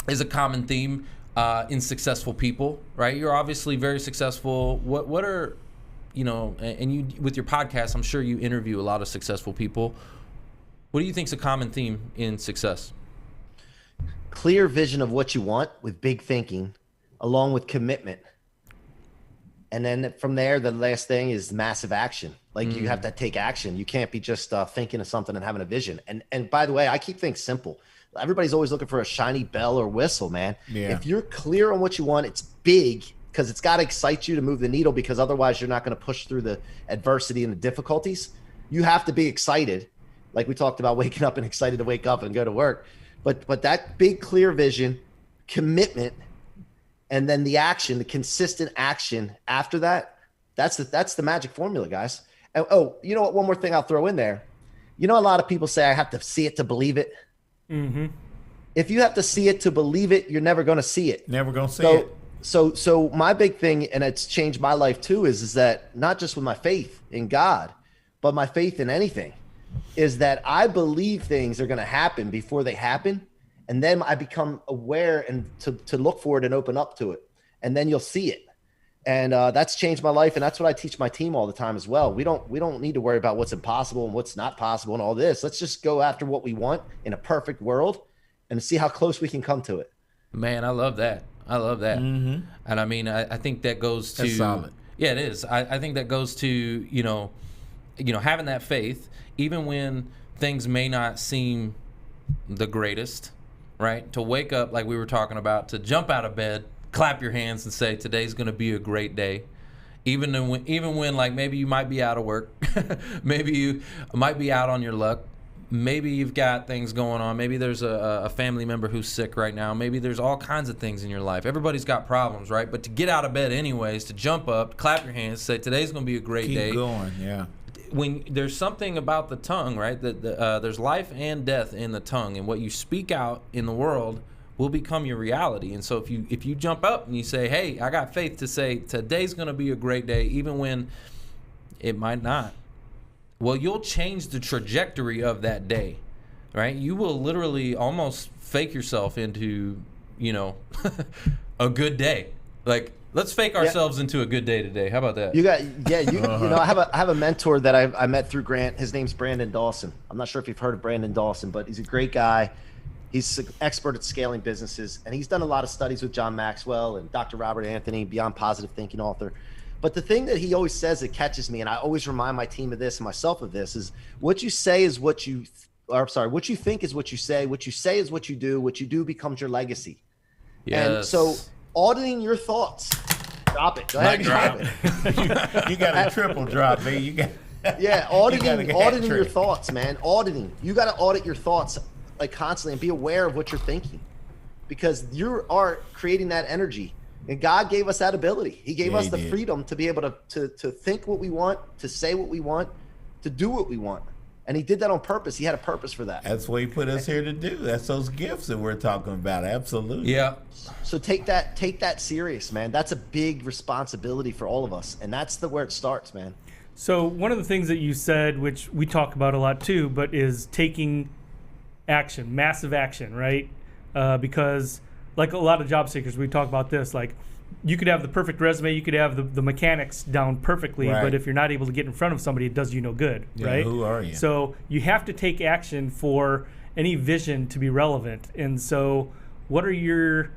is a common theme in successful people, right? You're obviously very successful. What are, and you, with your podcast, I'm sure you interview a lot of successful people. What do you think is a common theme in success? Clear vision of what you want with big thinking, along with commitment. And then from there, the last thing is massive action. Like you have to take action. You can't be just thinking of something and having a vision. And by the way, I keep things simple. Everybody's always looking for a shiny bell or whistle, man. Yeah. If you're clear on what you want, it's big because it's got to excite you to move the needle because otherwise you're not going to push through the adversity and the difficulties. You have to be excited. Like we talked about waking up and excited to wake up and go to work. But that big, clear vision, commitment, and then the action, the consistent action after that, that's the magic formula, guys. And, you know what? One more thing I'll throw in there. A lot of people say I have to see it to believe it. Mm-hmm. If you have to see it to believe it, you're never going to see it. Never going to see it. So my big thing, and it's changed my life too, is that not just with my faith in God, but my faith in anything, is that I believe things are going to happen before they happen. And then I become aware and to look for it and open up to it. And then you'll see it. And that's changed my life. And that's what I teach my team all the time as well. We don't need to worry about what's impossible and what's not possible and all this. Let's just go after what we want in a perfect world and see how close we can come to it. Man, I love that. Mm-hmm. And I mean, I think that goes to, that's solid. Yeah, it is. I think that goes to, you know, having that faith, even when things may not seem the greatest, right? To wake up, like we were talking about, to jump out of bed, clap your hands and say, today's going to be a great day. Even when like maybe you might be out of work, maybe you might be out on your luck. Maybe you've got things going on. Maybe there's a family member who's sick right now. Maybe there's all kinds of things in your life. Everybody's got problems, right? But to get out of bed anyways, to jump up, clap your hands, say today's going to be a great day. Keep going, yeah. When there's something about the tongue, right? That there's life and death in the tongue, and what you speak out in the world will become your reality. And so if you jump up and you say, hey, I got faith to say today's going to be a great day, even when it might not. Well, you'll change the trajectory of that day, right? You will literally almost fake yourself into, you know, a good day. Like, let's fake ourselves into a good day today. How about that? You know, I have a mentor that I met through Grant. His name's Brandon Dawson. I'm not sure if you've heard of Brandon Dawson, but he's a great guy. He's an expert at scaling businesses, and he's done a lot of studies with John Maxwell and Dr. Robert Anthony, Beyond Positive Thinking author. But the thing that he always says that catches me, and I always remind my team of this and myself of this, is what you say is what you think is what you say is what you do becomes your legacy. Yes. And so auditing your thoughts, drop it. Go ahead and drop it. You got a triple drop, man. You got auditing your thoughts, man. Auditing. You got to audit your thoughts like constantly and be aware of what you're thinking, because you are creating that energy. And God gave us that ability. He gave us the freedom to be able to think what we want, to say what we want, to do what we want. And he did that on purpose. He had a purpose for that. That's what he put us here to do. That's those gifts that we're talking about. Absolutely. Yeah. So take that serious, man. That's a big responsibility for all of us. And that's where it starts, man. So one of the things that you said, which we talk about a lot too, but is taking action, massive action, right? Because like a lot of job seekers, we talk about this, like you could have the perfect resume, you could have the mechanics down perfectly, right, but if you're not able to get in front of somebody, it does you no good, right? Who are you? So you have to take action for any vision to be relevant. And so what are your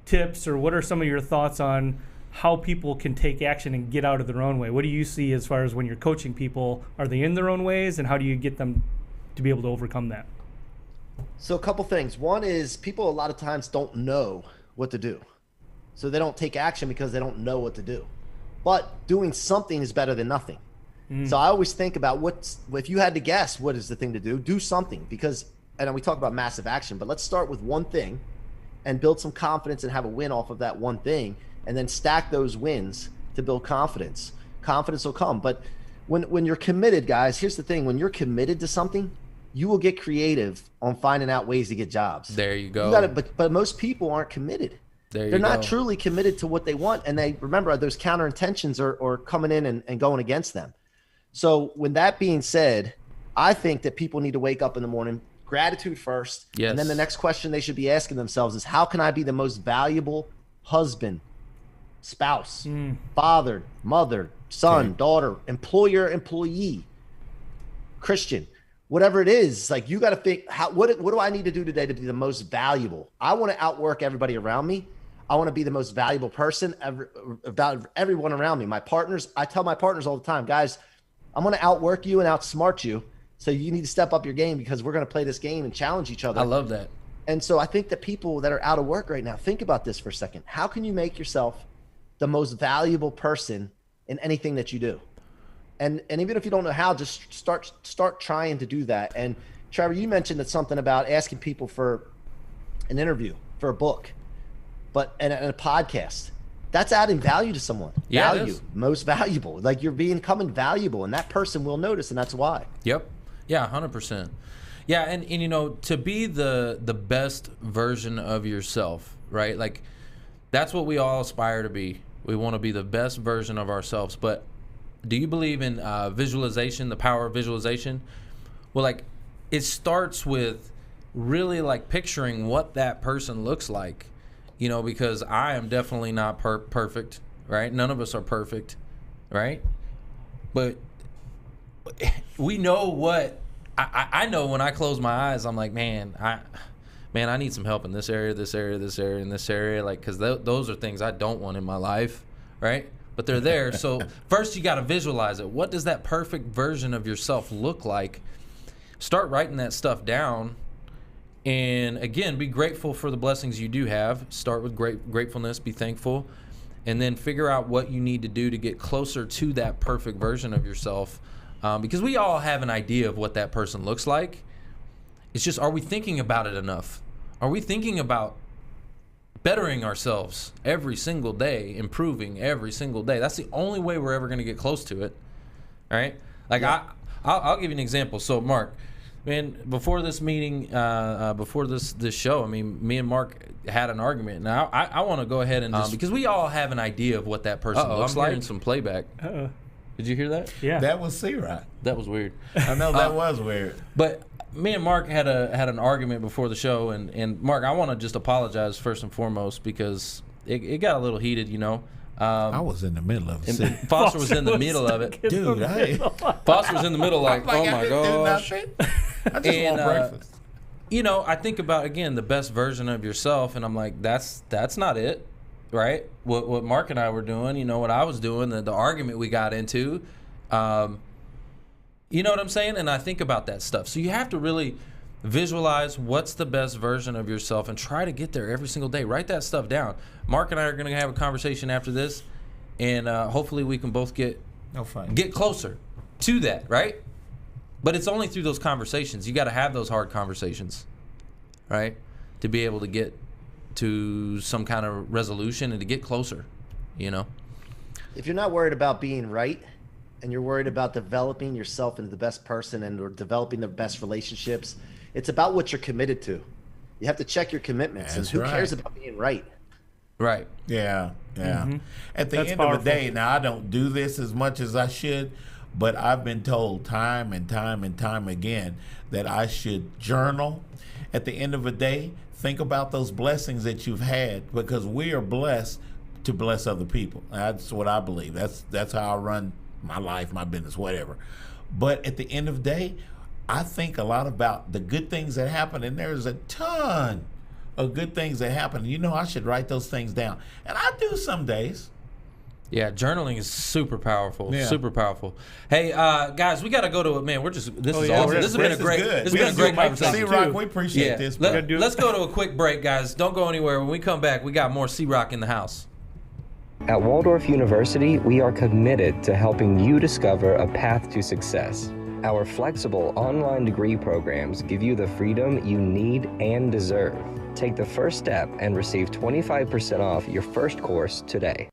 tips, or what are some of your thoughts on how people can take action and get out of their own way? What do you see as far as when you're coaching people? Are they in their own ways, and how do you get them to be able to overcome that? So a couple things. One is people a lot of times don't know what to do. So they don't take action because they don't know what to do. But doing something is better than nothing. So I always think about if you had to guess what is the thing to do something, because, and we talk about massive action, but let's start with one thing and build some confidence and have a win off of that one thing, and then stack those wins to build confidence. Confidence will come. But when you're committed, guys, here's the thing. When you're committed to something, you will get creative on finding out ways to get jobs. There you go. But most people aren't committed. They're not truly committed to what they want. And they remember those counter intentions are coming in and going against them. So when that being said, I think that people need to wake up in the morning, gratitude first. Yes. And then the next question they should be asking themselves is, how can I be the most valuable husband, spouse, father, mother, son, daughter, employer, employee, Christian? Whatever it is, like you got to think, what do I need to do today to be the most valuable? I want to outwork everybody around me. I want to be the most valuable person about everyone around me. My partners, I tell my partners all the time, guys, I'm going to outwork you and outsmart you. So you need to step up your game, because we're going to play this game and challenge each other. I love that. And so I think that people that are out of work right now, think about this for a second. How can you make yourself the most valuable person in anything that you do? And even if you don't know how, just start trying to do that. And Trevor, you mentioned that something about asking people for an interview, for a book, and a podcast. That's adding value to someone. Yeah, value, most valuable. Like you're becoming valuable, and that person will notice, and that's why. Yep. Yeah, 100%. Yeah, and you know, to be the best version of yourself, right? Like that's what we all aspire to be. We want to be the best version of ourselves, but do you believe in visualization, the power of visualization? Well, like it starts with really like picturing what that person looks like, you know, because I am definitely not perfect, right? None of us are perfect, right? But we know what I know when I close my eyes. I'm like, man, I need some help in this area, this area, this area, and this area, like, because those are things I don't want in my life, right? But they're there. So first you got to visualize it. What does that perfect version of yourself look like? Start writing that stuff down. And again, be grateful for the blessings you do have. Start with gratefulness, be thankful, and then figure out what you need to do to get closer to that perfect version of yourself. Because we all have an idea of what that person looks like. It's just, are we thinking about it enough? Are we thinking about bettering ourselves every single day, improving every single day? That's the only way we're ever going to get close to it, right? Like, yeah. I'll give you an example. So, Mark, man, before this meeting, before this show, I mean, me and Mark had an argument. Now, I want to go ahead and just, because we all have an idea of what that person looks like. I'm hearing some playback. Did you hear that? Yeah. That was C-Rock. That was weird. I know that was weird. But me and Mark had an argument before the show, and Mark, I want to just apologize first and foremost because it got a little heated, you know. I was in the middle of it. Foster was in the middle of it. Dude, Foster was in the middle like, oh my gosh. I just want breakfast. You know, I think about, again, the best version of yourself, and I'm like, that's not it, right? What Mark and I were doing, you know, what I was doing, the argument we got into, you know what I'm saying? And I think about that stuff. So you have to really visualize what's the best version of yourself and try to get there every single day. Write that stuff down. Mark and I are going to have a conversation after this, and hopefully we can both get closer to that, right? But it's only through those conversations. You got to have those hard conversations, right, to be able to get to some kind of resolution and to get closer, you know? If you're not worried about being right, and you're worried about developing yourself into the best person and or developing the best relationships, it's about what you're committed to. You have to check your commitments. That's and who right. cares about being right? Right. Yeah. Mm-hmm. At the That's end powerful. of the day, now I don't do this as much as I should, but I've been told time and time and time again that I should journal. At the end of the day, think about those blessings that you've had, because we are blessed to bless other people. That's what I believe. That's how I run my life, my business, whatever. But at the end of the day, I think a lot about the good things that happen, and there's a ton of good things that happen. You know, I should write those things down, and I do some days. Yeah, journaling is super powerful. Yeah. Super powerful. Hey, guys, we got to go to it. Man, this is yeah, awesome. This has been a great, good. this We has been a gotta great do conversation. C-Rock, we appreciate this. Bro. Let's go to a quick break, guys. Don't go anywhere. When we come back, we got more C-Rock in the house. At Waldorf University, we are committed to helping you discover a path to success. Our flexible online degree programs give you the freedom you need and deserve. Take the first step and receive 25% off your first course today.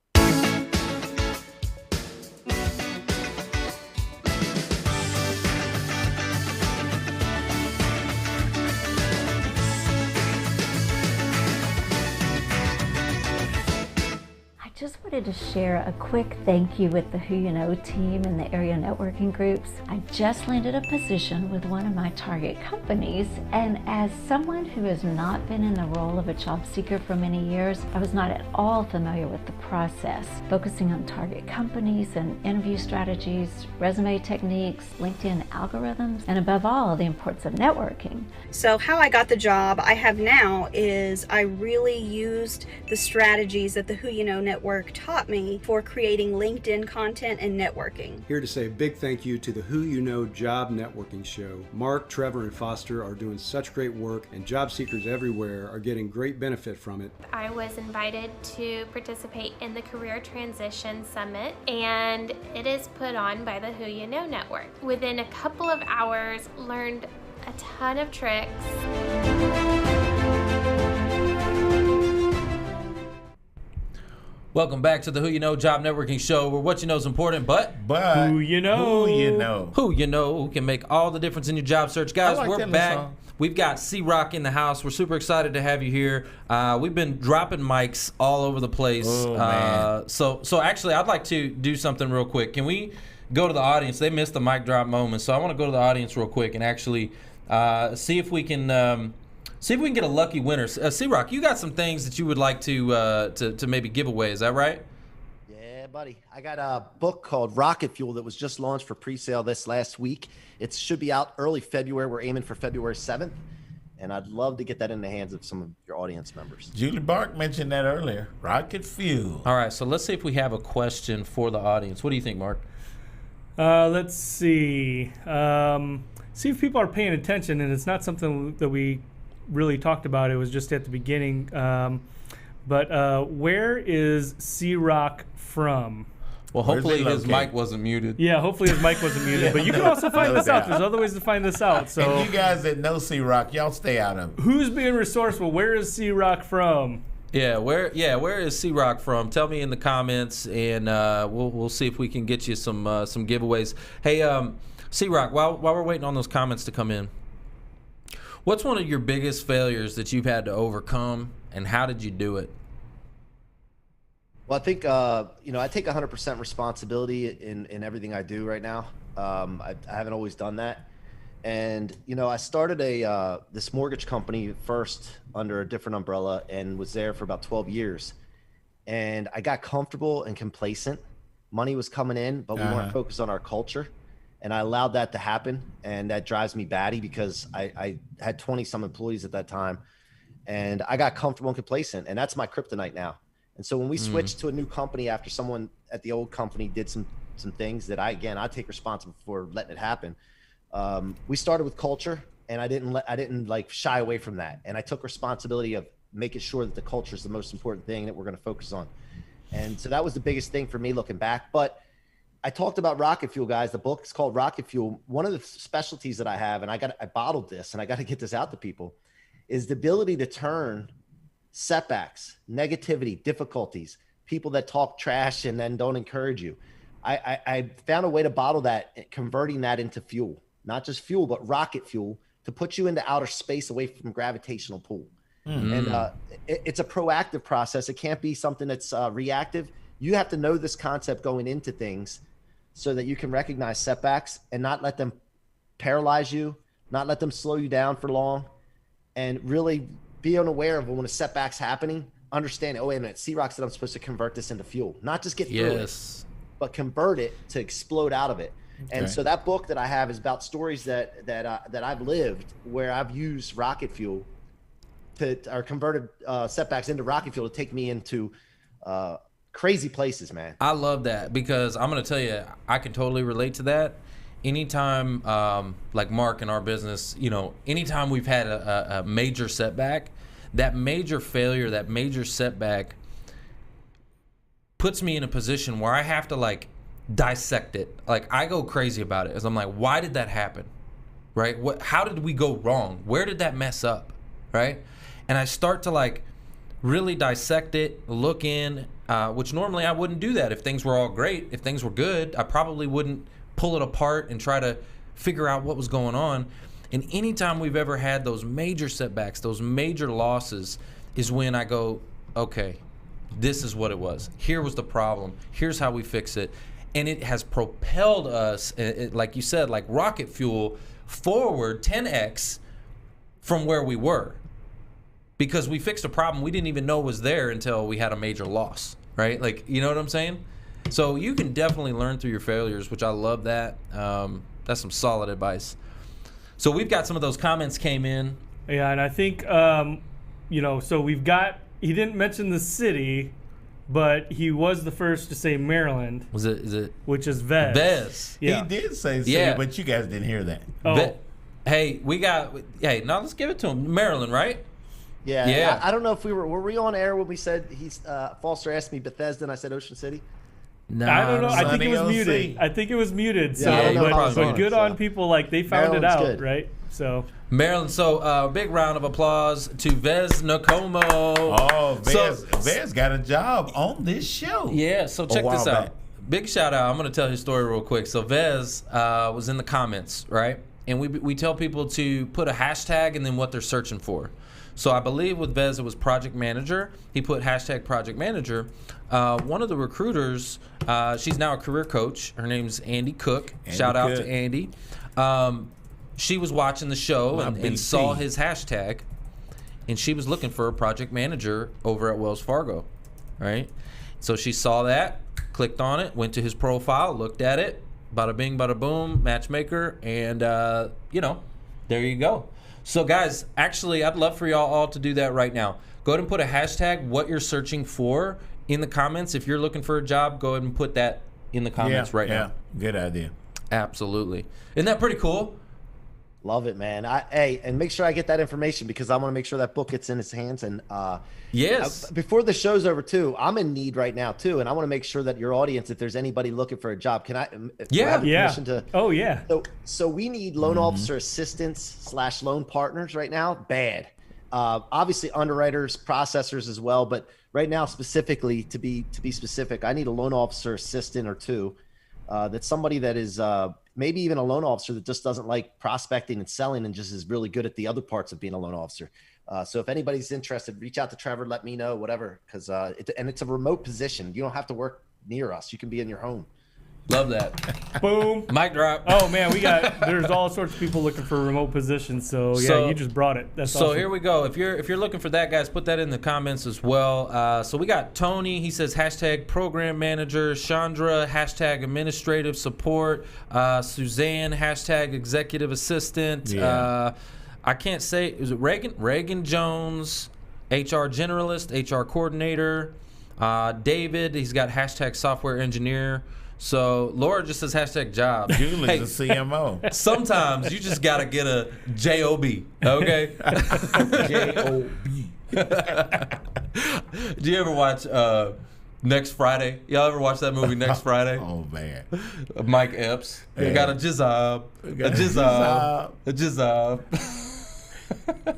Just wanted to share a quick thank you with the Who You Know team and the area networking groups. I just landed a position with one of my target companies, and as someone who has not been in the role of a job seeker for many years, I was not at all familiar with the process, focusing on target companies and interview strategies, resume techniques, LinkedIn algorithms, and above all, the importance of networking. So how I got the job I have now is I really used the strategies that the Who You Know network taught me for creating LinkedIn content and networking. Here to say a big thank you to the Who You Know Job Networking Show. Mark, Trevor, and Foster are doing such great work, and job seekers everywhere are getting great benefit from it. I was invited to participate in the Career Transition Summit, and it is put on by the Who You Know Network. Within a couple of hours, learned a ton of tricks. Welcome back to the Who You Know Job Networking Show, where what you know is important, but who you know who can make all the difference in your job search. Guys, we're back. We've got C-Rock in the house. We're super excited to have you here. We've been dropping mics all over the place. Oh, man. So actually, I'd like to do something real quick. Can we go to the audience? They missed the mic drop moment, so I want to go to the audience real quick and actually see if we can See if we can get a lucky winner. C-Rock, you got some things that you would like to maybe give away. Is that right? Yeah, buddy. I got a book called Rocket Fuel that was just launched for pre-sale this last week. It should be out early February. We're aiming for February 7th. And I'd love to get that in the hands of some of your audience members. Julie Bark mentioned that earlier. Rocket Fuel. All right, so let's see if we have a question for the audience. What do you think, Mark? Let's see. See if people are paying attention, and it's not something that we really talked about. It was just at the beginning. But where is C-Rock from? Well, hopefully his mic wasn't muted. Yeah, hopefully his mic wasn't muted. But you can also find this out. There's other ways to find this out. So, and you guys that know C-Rock, y'all stay out of it. Who's being resourceful? Where is C-Rock from? Yeah, where is C-Rock from? Tell me in the comments, and we'll see if we can get you some giveaways. Hey, C-Rock, while we're waiting on those comments to come in, what's one of your biggest failures that you've had to overcome, and how did you do it? Well, I think, I take 100% responsibility in everything I do right now. I haven't always done that. And, I started this mortgage company first under a different umbrella and was there for about 12 years. And I got comfortable and complacent. Money was coming in, but we weren't focused on our culture. And I allowed that to happen. And that drives me batty because I had 20 some employees at that time. And I got comfortable and complacent. And that's my kryptonite now. And so when we switched to a new company after someone at the old company did some things that I take responsibility for letting it happen. We started with culture, and I didn't like shy away from that. And I took responsibility of making sure that the culture is the most important thing that we're going to focus on. And so that was the biggest thing for me looking back. But I talked about Rocket Fuel, guys. The book is called Rocket Fuel. One of the specialties that I have, and I bottled this, and I got to get this out to people, is the ability to turn setbacks, negativity, difficulties, people that talk trash and then don't encourage you. I found a way to bottle that, converting that into fuel, not just fuel, but rocket fuel to put you into outer space away from gravitational pull. And it's a proactive process. It can't be something that's reactive. You have to know this concept going into things so that you can recognize setbacks and not let them paralyze you, not let them slow you down for long, and really be unaware of when a setback's happening. Understand, oh, wait a minute, C-Rock said I'm supposed to convert this into fuel, not just get through it, but convert it to explode out of it. Okay. And so that book that I have is about stories that I've lived where I've used rocket fuel or converted setbacks into rocket fuel to take me into crazy places, man. I love that because I'm going to tell you, I can totally relate to that. Anytime, like Mark in our business, anytime we've had a major setback, that major failure, that major setback puts me in a position where I have to dissect it. I go crazy about it as I'm like, why did that happen? Right? How did we go wrong? Where did that mess up? Right? And I start to really dissect it, look in, which normally I wouldn't do that if things were all great. If things were good, I probably wouldn't pull it apart and try to figure out what was going on. And anytime we've ever had those major setbacks, those major losses, is when I go, okay, this is what it was. Here was the problem. Here's how we fix it. And it has propelled us, like you said, like rocket fuel, forward 10x from where we were. Because we fixed a problem we didn't even know was there until we had a major loss, right? You know what I'm saying? So you can definitely learn through your failures, which I love that. That's some solid advice. So we've got some of those comments came in. Yeah, and I think, so we've got, he didn't mention the city, but he was the first to say Maryland. Is it? Which is Vez. Vez. Yeah. He did say city, but you guys didn't hear that. Oh. Hey, now let's give it to him. Maryland, right? Yeah. I don't know if were we on air when we said Foster asked me Bethesda and I said Ocean City? No, I don't know. I think it was muted. So, but good on people they found it out, good. Right? So Maryland. So big round of applause to Vez Nakomo. Oh, Vez got a job on this show. Yeah. So check this out. Big shout out. I'm going to tell his story real quick. So Vez was in the comments, right? And we tell people to put a hashtag and then what they're searching for. So I believe with Vez it was project manager. He put hashtag project manager. One of the recruiters, she's now a career coach. Her name's Andy Cook. Shout out to Andy. She was watching the show and saw his hashtag. and she was looking for a project manager over at Wells Fargo, right? So she saw that, clicked on it, went to his profile, looked at it, bada bing, bada boom, matchmaker, and there you go. So guys, actually, I'd love for y'all all to do that right now. Go ahead and put a hashtag what you're searching for in the comments. If you're looking for a job, go ahead and put that in the comments now. Yeah, good idea. Absolutely. Isn't that pretty cool? Love it, man. And make sure I get that information because I want to make sure that book gets in his hands. And yes, before the show's over too, I'm in need right now too, and I want to make sure that your audience, if there's anybody looking for a job, can I? Permission to, oh yeah. So we need loan officer assistants / loan partners right now. Bad. Obviously underwriters, processors as well, but right now specifically to be specific, I need a loan officer assistant or two. That's somebody that is maybe even a loan officer that just doesn't like prospecting and selling and just is really good at the other parts of being a loan officer. So if anybody's interested, reach out to Trevor, let me know, whatever, because it's a remote position. You don't have to work near us. You can be in your home. Love that. Boom. Mic drop. Oh man, there's all sorts of people looking for remote positions. So yeah, you just brought it. That's awesome. Here we go. If you're looking for that, guys, put that in the comments as well. So we got Tony. He says hashtag program manager. Chandra hashtag administrative support. Suzanne hashtag executive assistant. Yeah. I can't say. Is it Reagan? Reagan Jones, HR generalist, HR coordinator. David. He's got hashtag software engineer. So Laura just says hashtag job. Julie's a CMO. Sometimes you just gotta get a JOB, okay? JOB. Do you ever watch Next Friday? Y'all ever watch that movie Next Friday? Oh man, Mike Epps. Yeah. You got a jizob, a jizob.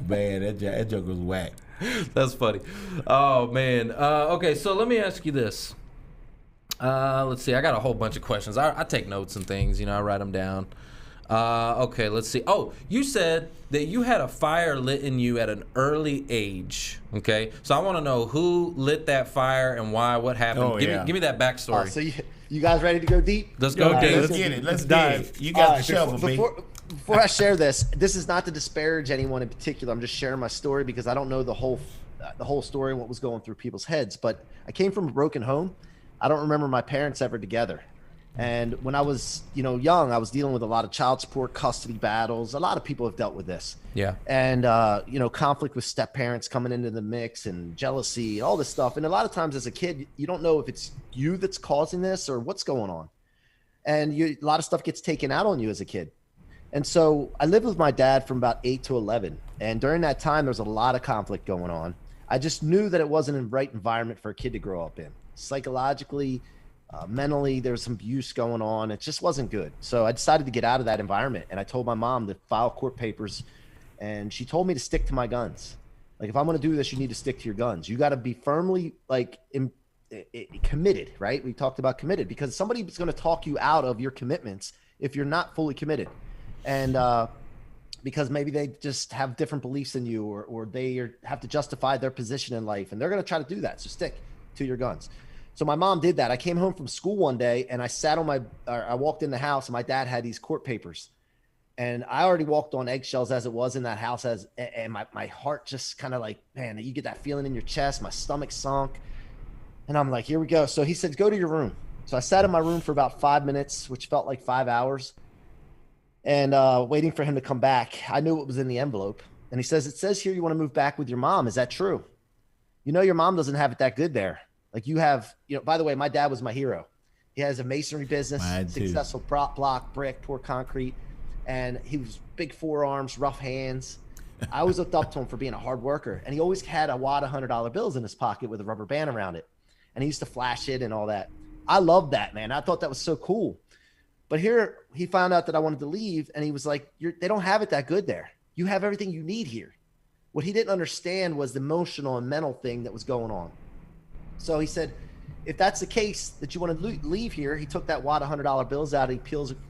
Man, that joke was whack. That's funny. Oh man. Okay, so let me ask you this. Let's see. I got a whole bunch of questions. I take notes and things. I write them down. Okay, let's see. Oh, you said that you had a fire lit in you at an early age. Okay, so I want to know who lit that fire and why. What happened? Give me that backstory. So you guys ready to go deep? Let's go deep. Let's get it. Let's dive. You got the shovel, before I share this is not to disparage anyone in particular. I'm just sharing my story because I don't know the whole story and what was going through people's heads. But I came from a broken home. I don't remember my parents ever together. And when I was, young, I was dealing with a lot of child support, custody battles. A lot of people have dealt with this. Yeah. And, conflict with step parents coming into the mix and jealousy, all this stuff. And a lot of times as a kid, you don't know if it's you that's causing this or what's going on. And a lot of stuff gets taken out on you as a kid. And so I lived with my dad from about 8 to 11. And during that time, there was a lot of conflict going on. I just knew that it wasn't the right environment for a kid to grow up in. Psychologically, mentally, there was some abuse going on. It just wasn't good. So I decided to get out of that environment. And I told my mom to file court papers. And she told me to stick to my guns. Like, if I'm going to do this, you need to stick to your guns. You got to be firmly committed, right? We talked about committed because somebody's going to talk you out of your commitments if you're not fully committed. And because maybe they just have different beliefs than you or they have to justify their position in life. And they're going to try to do that. So stick to your guns. So my mom did that. I came home from school one day and I sat I walked in the house and my dad had these court papers and I already walked on eggshells as it was in that house and my heart just kind of like, man, you get that feeling in your chest, my stomach sunk and I'm like, here we go. So he said, go to your room. So I sat in my room for about 5 minutes, which felt like 5 hours and waiting for him to come back. I knew what was in the envelope and he says, it says here you want to move back with your mom. Is that true? Your mom doesn't have it that good there. Like you have, by the way, my dad was my hero. He has a masonry business, successful block, brick, pour concrete. And he was big forearms, rough hands. I always looked up to him for being a hard worker. And he always had a wad of $100 bills in his pocket with a rubber band around it. And he used to flash it and all that. I loved that, man. I thought that was so cool. But here he found out that I wanted to leave. And he was like, they don't have it that good there. You have everything you need here. What he didn't understand was the emotional and mental thing that was going on. So he said, if that's the case that you want to leave here, he took that wad of $100 bills out. He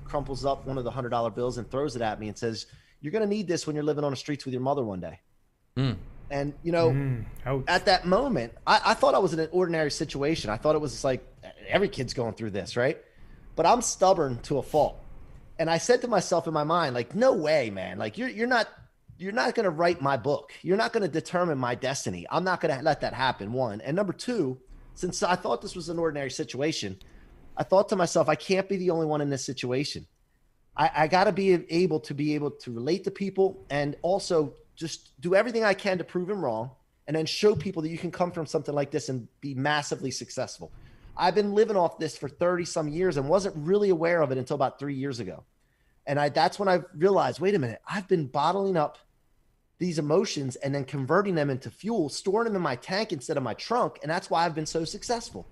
crumples up one of the $100 bills and throws it at me and says, you're going to need this when you're living on the streets with your mother one day. And, at that moment, I thought I was in an ordinary situation. I thought it was like every kid's going through this, right? But I'm stubborn to a fault. And I said to myself in my mind, like, no way, man. Like, you're you're not going to write my book. You're not going to determine my destiny. I'm not going to let that happen, one. And number two, since I thought this was an ordinary situation, I thought to myself, I can't be the only one in this situation. I got to be able to relate to people and also just do everything I can to prove them wrong, and then show people that you can come from something like this and be massively successful. I've been living off this for 30 some years and wasn't really aware of it until about 3 years ago. And that's when I realized, wait a minute, I've been bottling up these emotions and then converting them into fuel, storing them in my tank instead of my trunk. And that's why I've been so successful.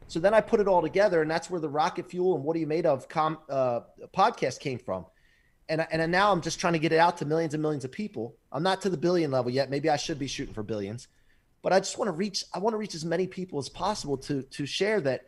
So then I put it all together, and that's where the Rocket Fuel and What Are You Made Of podcast came from. And now I'm just trying to get it out to millions and millions of people. I'm not to the billion level yet. Maybe I should be shooting for billions, but I just want to reach as many people as possible to share that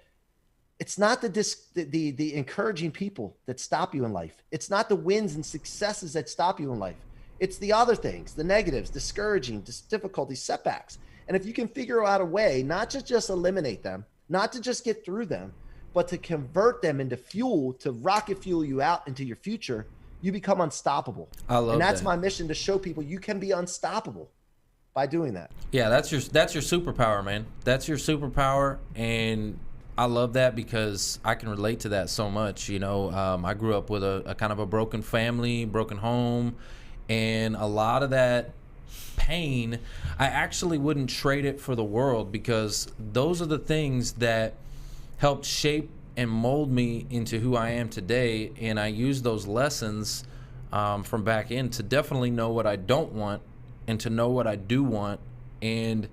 it's not the encouraging people that stop you in life. It's not the wins and successes that stop you in life. It's the other things, the negatives, discouraging, difficulties, setbacks. And if you can figure out a way not to just eliminate them, not to just get through them, but to convert them into fuel, to rocket fuel you out into your future, you become unstoppable. I love that. And that's my mission, to show people you can be unstoppable by doing that. Yeah, that's your superpower, man. That's your superpower, and I love that because I can relate to that so much. You know, I grew up with a kind of a broken family, broken home, and a lot of that pain, I actually wouldn't trade it for the world, because those are the things that helped shape and mold me into who I am today. And I use those lessons from back in to definitely know what I don't want and to know what I do want. And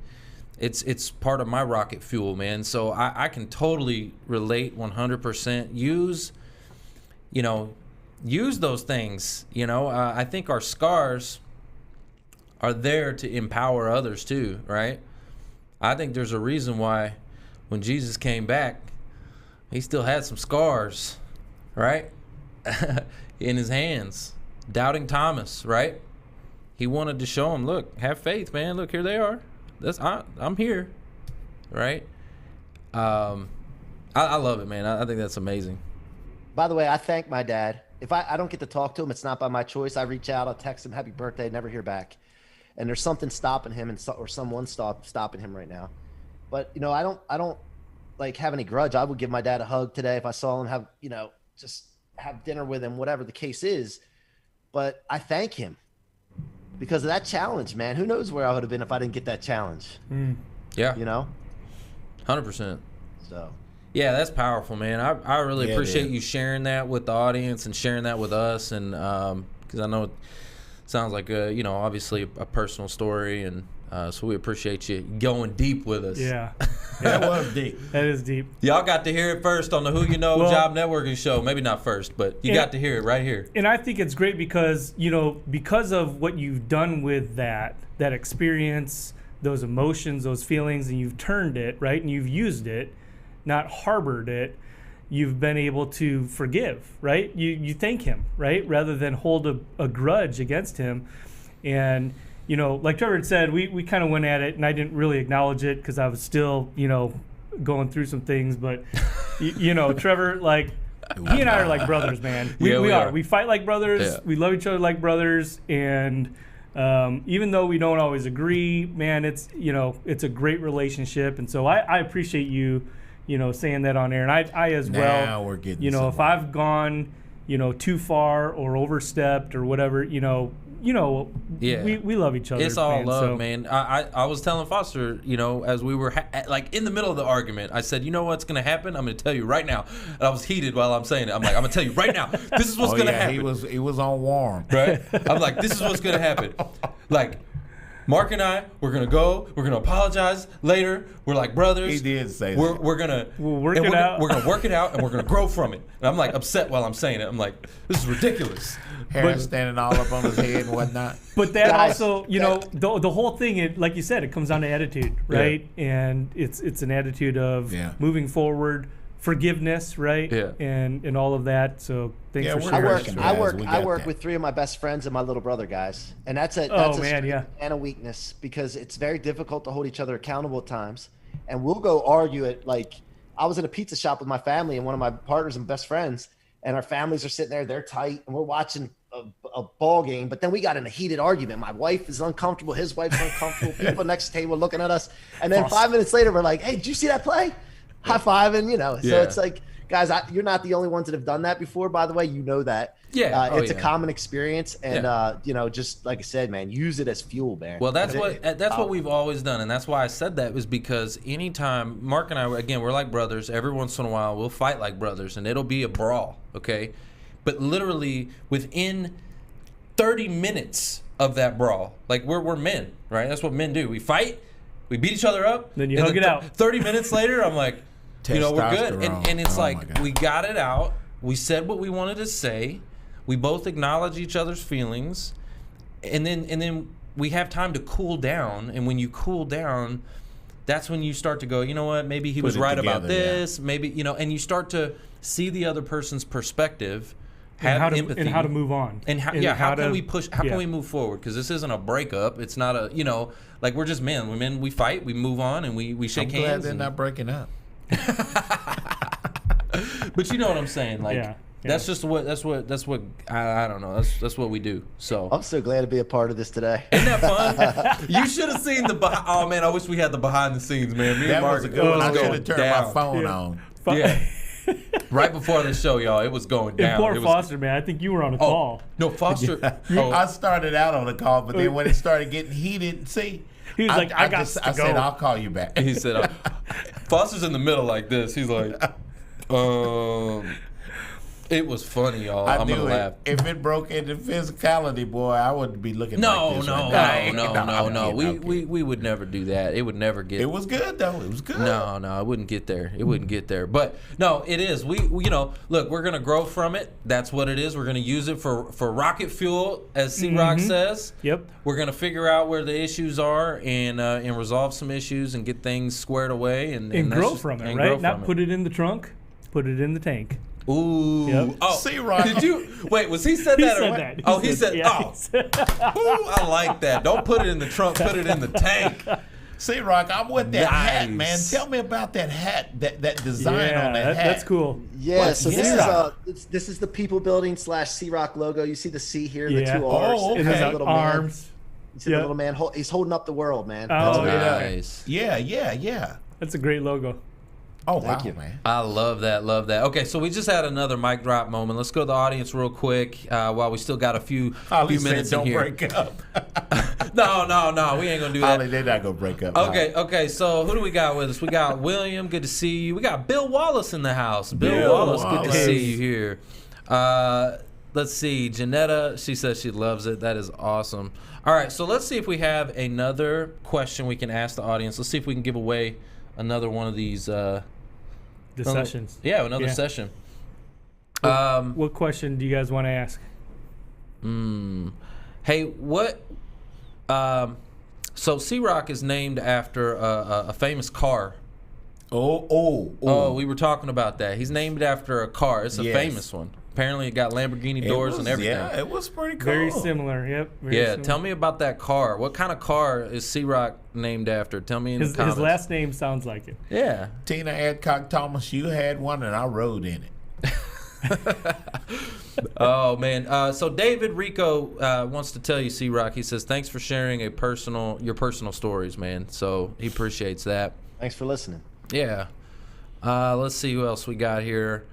it's part of my rocket fuel, man. So I can totally relate 100%. Use those things. I think our scars are there to empower others too, right? I think there's a reason why when Jesus came back, he still had some scars, right? In his hands. Doubting Thomas, right? He wanted to show him, look, have faith, man. Look, here they are. I'm here, right? I love it, man. I think that's amazing. By the way, I thank my dad. If I don't get to talk to him, it's not by my choice. I reach out, I'll text him, happy birthday, never hear back. And there's something stopping him, or someone stopping him right now. But I don't like have any grudge. I would give my dad a hug today if I saw him, just have dinner with him, whatever the case is. But I thank him because of that challenge, man. Who knows where I would have been if I didn't get that challenge? Yeah. 100%. So. Yeah, that's powerful, man. I really appreciate you sharing that with the audience and sharing that with us, and because I know it sounds like obviously a personal story, and so we appreciate you going deep with us. Yeah. That was deep. That is deep. Y'all got to hear it first on the Who You Know Job Networking Show. Maybe not first, but you got to hear it right here. And I think it's great because because of what you've done with that experience, those emotions, those feelings, and you've turned it, right? And you've used it, not harbored it. You've been able to forgive, right? You thank him, right? Rather than hold a grudge against him. And, like Trevor had said, we kind of went at it, and I didn't really acknowledge it because I was still, going through some things. But, Trevor, like, he and I are like brothers, man. We are. We fight like brothers. Yeah. We love each other like brothers. And even though we don't always agree, man, it's a great relationship. And so I appreciate you, saying that on air. And I as well. Now we're getting if I've gone, too far or overstepped or whatever, we love each other. It's all love, so. Man. I was telling Foster, as we were like in the middle of the argument, I said, you know what's going to happen? I'm going to tell you right now. And I was heated while I'm saying it. I'm like, I'm going to tell you right now. This is what's going to happen. He was on warm. Right? I'm like, this is what's going to happen. Like, Mark and I, we're going to apologize later. We're like brothers. He did say we're that. We're going to work it out. We're going to work it out, and we're going to grow from it. And I'm like upset while I'm saying it. I'm like, this is ridiculous. Hair standing all up on his head and whatnot. But that also, the whole thing, like you said, it comes down to attitude, right? Yeah. And it's an attitude of moving forward, forgiveness, right? Yeah. And all of that. So thanks for sharing. I work with 3 of my best friends and my little brother, guys. And that's a and a weakness, because it's very difficult to hold each other accountable at times. And we'll go argue it. Like, I was in a pizza shop with my family and one of my partners and best friends, and our families are sitting there, they're tight, and we're watching a ball game, but then we got in a heated argument. My wife is uncomfortable. His wife's uncomfortable. People next to the table looking at us. And then 5 minutes later, we're like, hey, did you see that play? High five. And, so it's like, guys, you're not the only ones that have done that before, by the way. You know that. Yeah. It's a common experience. And, just like I said, man, use it as fuel, man. Well, that's what we've always done. And that's why I said that was because anytime Mark and I, again, we're like brothers. Every once in a while, we'll fight like brothers and it'll be a brawl. Okay. But literally within 30 minutes of that brawl, like we're men, right? That's what men do. We fight, we beat each other up. Then you hug it out. 30 minutes later, I'm like, we're good. And it's we got it out. We said what we wanted to say. We both acknowledge each other's feelings. And then we have time to cool down. And when you cool down, that's when you start to go, you know what, maybe he was right about this. Maybe, and you start to see the other person's perspective. Have empathy and how to move on, and how can we push? How can we move forward? Because this isn't a breakup. It's not a we're just men. We fight, we move on, and we shake hands. I'm glad they're not breaking up. But you know what I'm saying? That's just what I don't know. That's what we do. So I'm so glad to be a part of this today. Isn't that fun? You should have seen oh man, I wish we had the behind the scenes, man. Me and Mark, was a good one. I should have turned my phone on. Yeah. Right before the show, y'all, it was going down. And poor Foster, man. I think you were on a call. No, Foster. I started out on the call, but then when it started getting heated, he was like, I said, I'll call you back. He said, Foster's in the middle like this. He's like, it was funny, y'all. I'm going to laugh. If it broke into physicality, boy, I wouldn't be looking No. like this. No. We would never do that. It would never get. It was good, though. It was good. No, I wouldn't get there. It wouldn't get there. But, no, it is. We look, we're going to grow from it. That's what it is. We're going to use it for rocket fuel, as C-Rock says. Yep. We're going to figure out where the issues are and resolve some issues and get things squared away. And grow from it, right? Not put it in the trunk, put it in the tank. Ooh. Yep. Oh, C-Rock. Did you wait? Was he said that? Said that. He said. Ooh, I like that. Don't put it in the trunk. Put it in the tank. C-Rock, I'm with that hat, man. Tell me about that hat. That design on that hat. That's cool. Yeah. So this is the People Building / C-Rock logo. You see the C here, the two R's. It has little arms. Man. You see the little man. He's holding up the world, man. Oh, nice. Yeah. That's a great logo. Oh, Thank wow, you, man. I love that. Okay, so we just had another mic drop moment. Let's go to the audience real quick while we still got a few minutes in here. Don't break up. No, we ain't gonna do that. Holly, they're not gonna break up. Okay. So who do we got with us? We got William. Good to see you. We got Bill Wallace in the house. Bill Wallace. Good to see you here. Let's see. Janetta. She says she loves it. That is awesome. All right. So let's see if we have another question we can ask the audience. Let's see if we can give away another one of these. Sessions. Yeah, another session. What question do you guys want to ask? Hey, what? So C-Rock is named after a famous car. Oh! We were talking about that. He's named after a car. It's a famous one. Apparently, it got Lamborghini doors and everything. Yeah, it was pretty cool. Very similar. Yep. Similar. Tell me about that car. What kind of car is C-Rock named after? Tell me in the comments. His last name sounds like it. Yeah. Tina Adcock Thomas, you had one, and I rode in it. Oh man. So David Rico wants to tell you, C-Rock. He says thanks for sharing your personal stories, man. So he appreciates that. Thanks for listening. Yeah. Let's see who else we got here.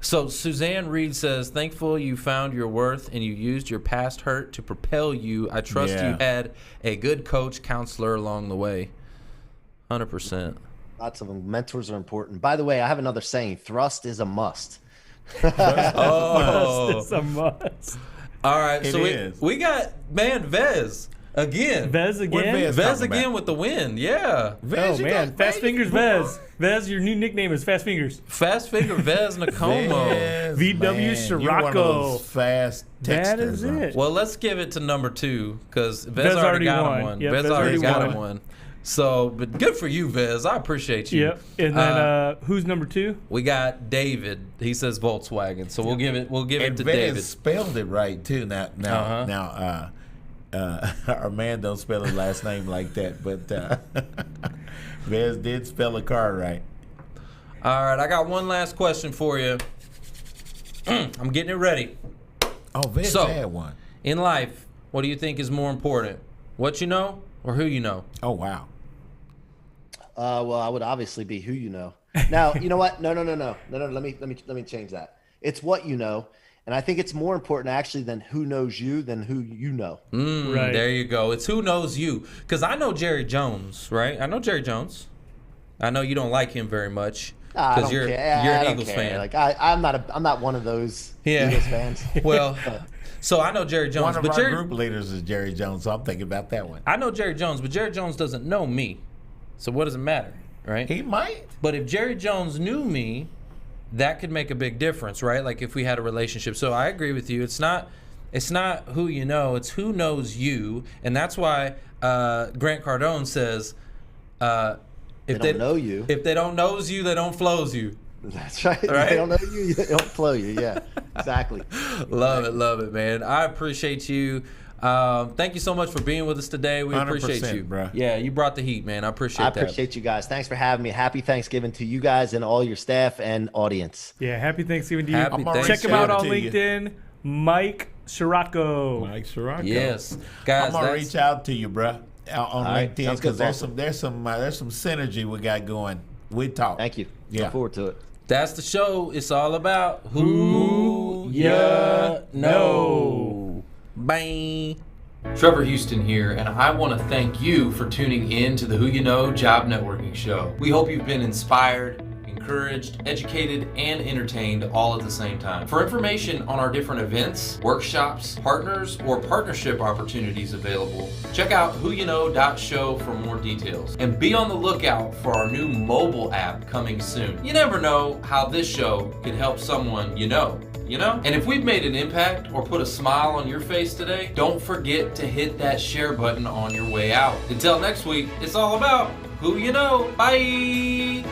So Suzanne Reed says, thankful you found your worth and you used your past hurt to propel you. I trust you had a good coach, counselor along the way. 100%. Lots of them. Mentors are important. By the way, I have another saying. Thrust is a must. Thrust is a must. All right. So we got, man, Vez. Again. Vez again? Vez again with the win. Yeah. Vez, man. Fast Fingers Vez. Vez, your new nickname is Fast Fingers. Fast Finger Vez Nakomo. VW Scirocco. Fast texters. That is it. Well, let's give it to number 2 because Vez already got him one. Yep, Vez already got him one. So, but good for you, Vez. I appreciate you. Yep. And then who's number 2? We got David. He says Volkswagen. So we'll give it to Vez David. Spelled it right too. Now. Our man don't spell his last name like that, but Vez did spell a car right. All right, I got one last question for you. I'm getting it ready. Oh, Vince So, had one. in life, what do you think is more important? What you know or who you know? Oh, wow. Well, I would obviously be who you know. Now, you know what? No. Let me change that. It's what you know, and I think it's more important actually than who knows you than who you know. Right. There you go. It's who knows you. Because I know Jerry Jones, right? I know Jerry Jones. I know you don't like him very much I because don't you're care. you're I an don't Eagles care. fan. Like I'm not one of those Eagles fans. Well, so I know Jerry Jones, One of but our Jerry, group leaders is Jerry Jones, so I'm thinking about that one. I know Jerry Jones, but Jerry Jones doesn't know me. So what does it matter, right? He might. But if Jerry Jones knew me, that could make a big difference, right? Like if we had a relationship. So I agree with you. It's not who you know, it's who knows you. And that's why Grant Cardone says if they don't know you. If they don't knows you, they don't flows you. That's right. If they don't know you, they don't flow you. Yeah, exactly. Love it, man. I appreciate you. Thank you so much for being with us today. We appreciate you, bro. Yeah, you brought the heat, man. I appreciate that. I appreciate you guys. Thanks for having me. Happy Thanksgiving to you guys and all your staff and audience. Yeah, happy Thanksgiving to you. Happy Check him out on Thanksgiving to LinkedIn, Mike Scirocco. Mike Scirocco. Yes, guys. I'm gonna reach out to you, bro, on right, LinkedIn sounds good, because boss. there's some synergy we got going. We talk. Thank you. Yeah. Look forward to it. That's the show. It's all about who ya know. Bye. Trevor Houston here, and I want to thank you for tuning in to the Who You Know Job Networking Show. We hope you've been inspired, encouraged, educated, and entertained all at the same time. For information on our different events, workshops, partners, or partnership opportunities available, check out whoyouknow.show for more details. And be on the lookout for our new mobile app coming soon. You never know how this show could help someone you know. And if we've made an impact or put a smile on your face today, don't forget to hit that share button on your way out. Until next week, it's all about who you know. Bye!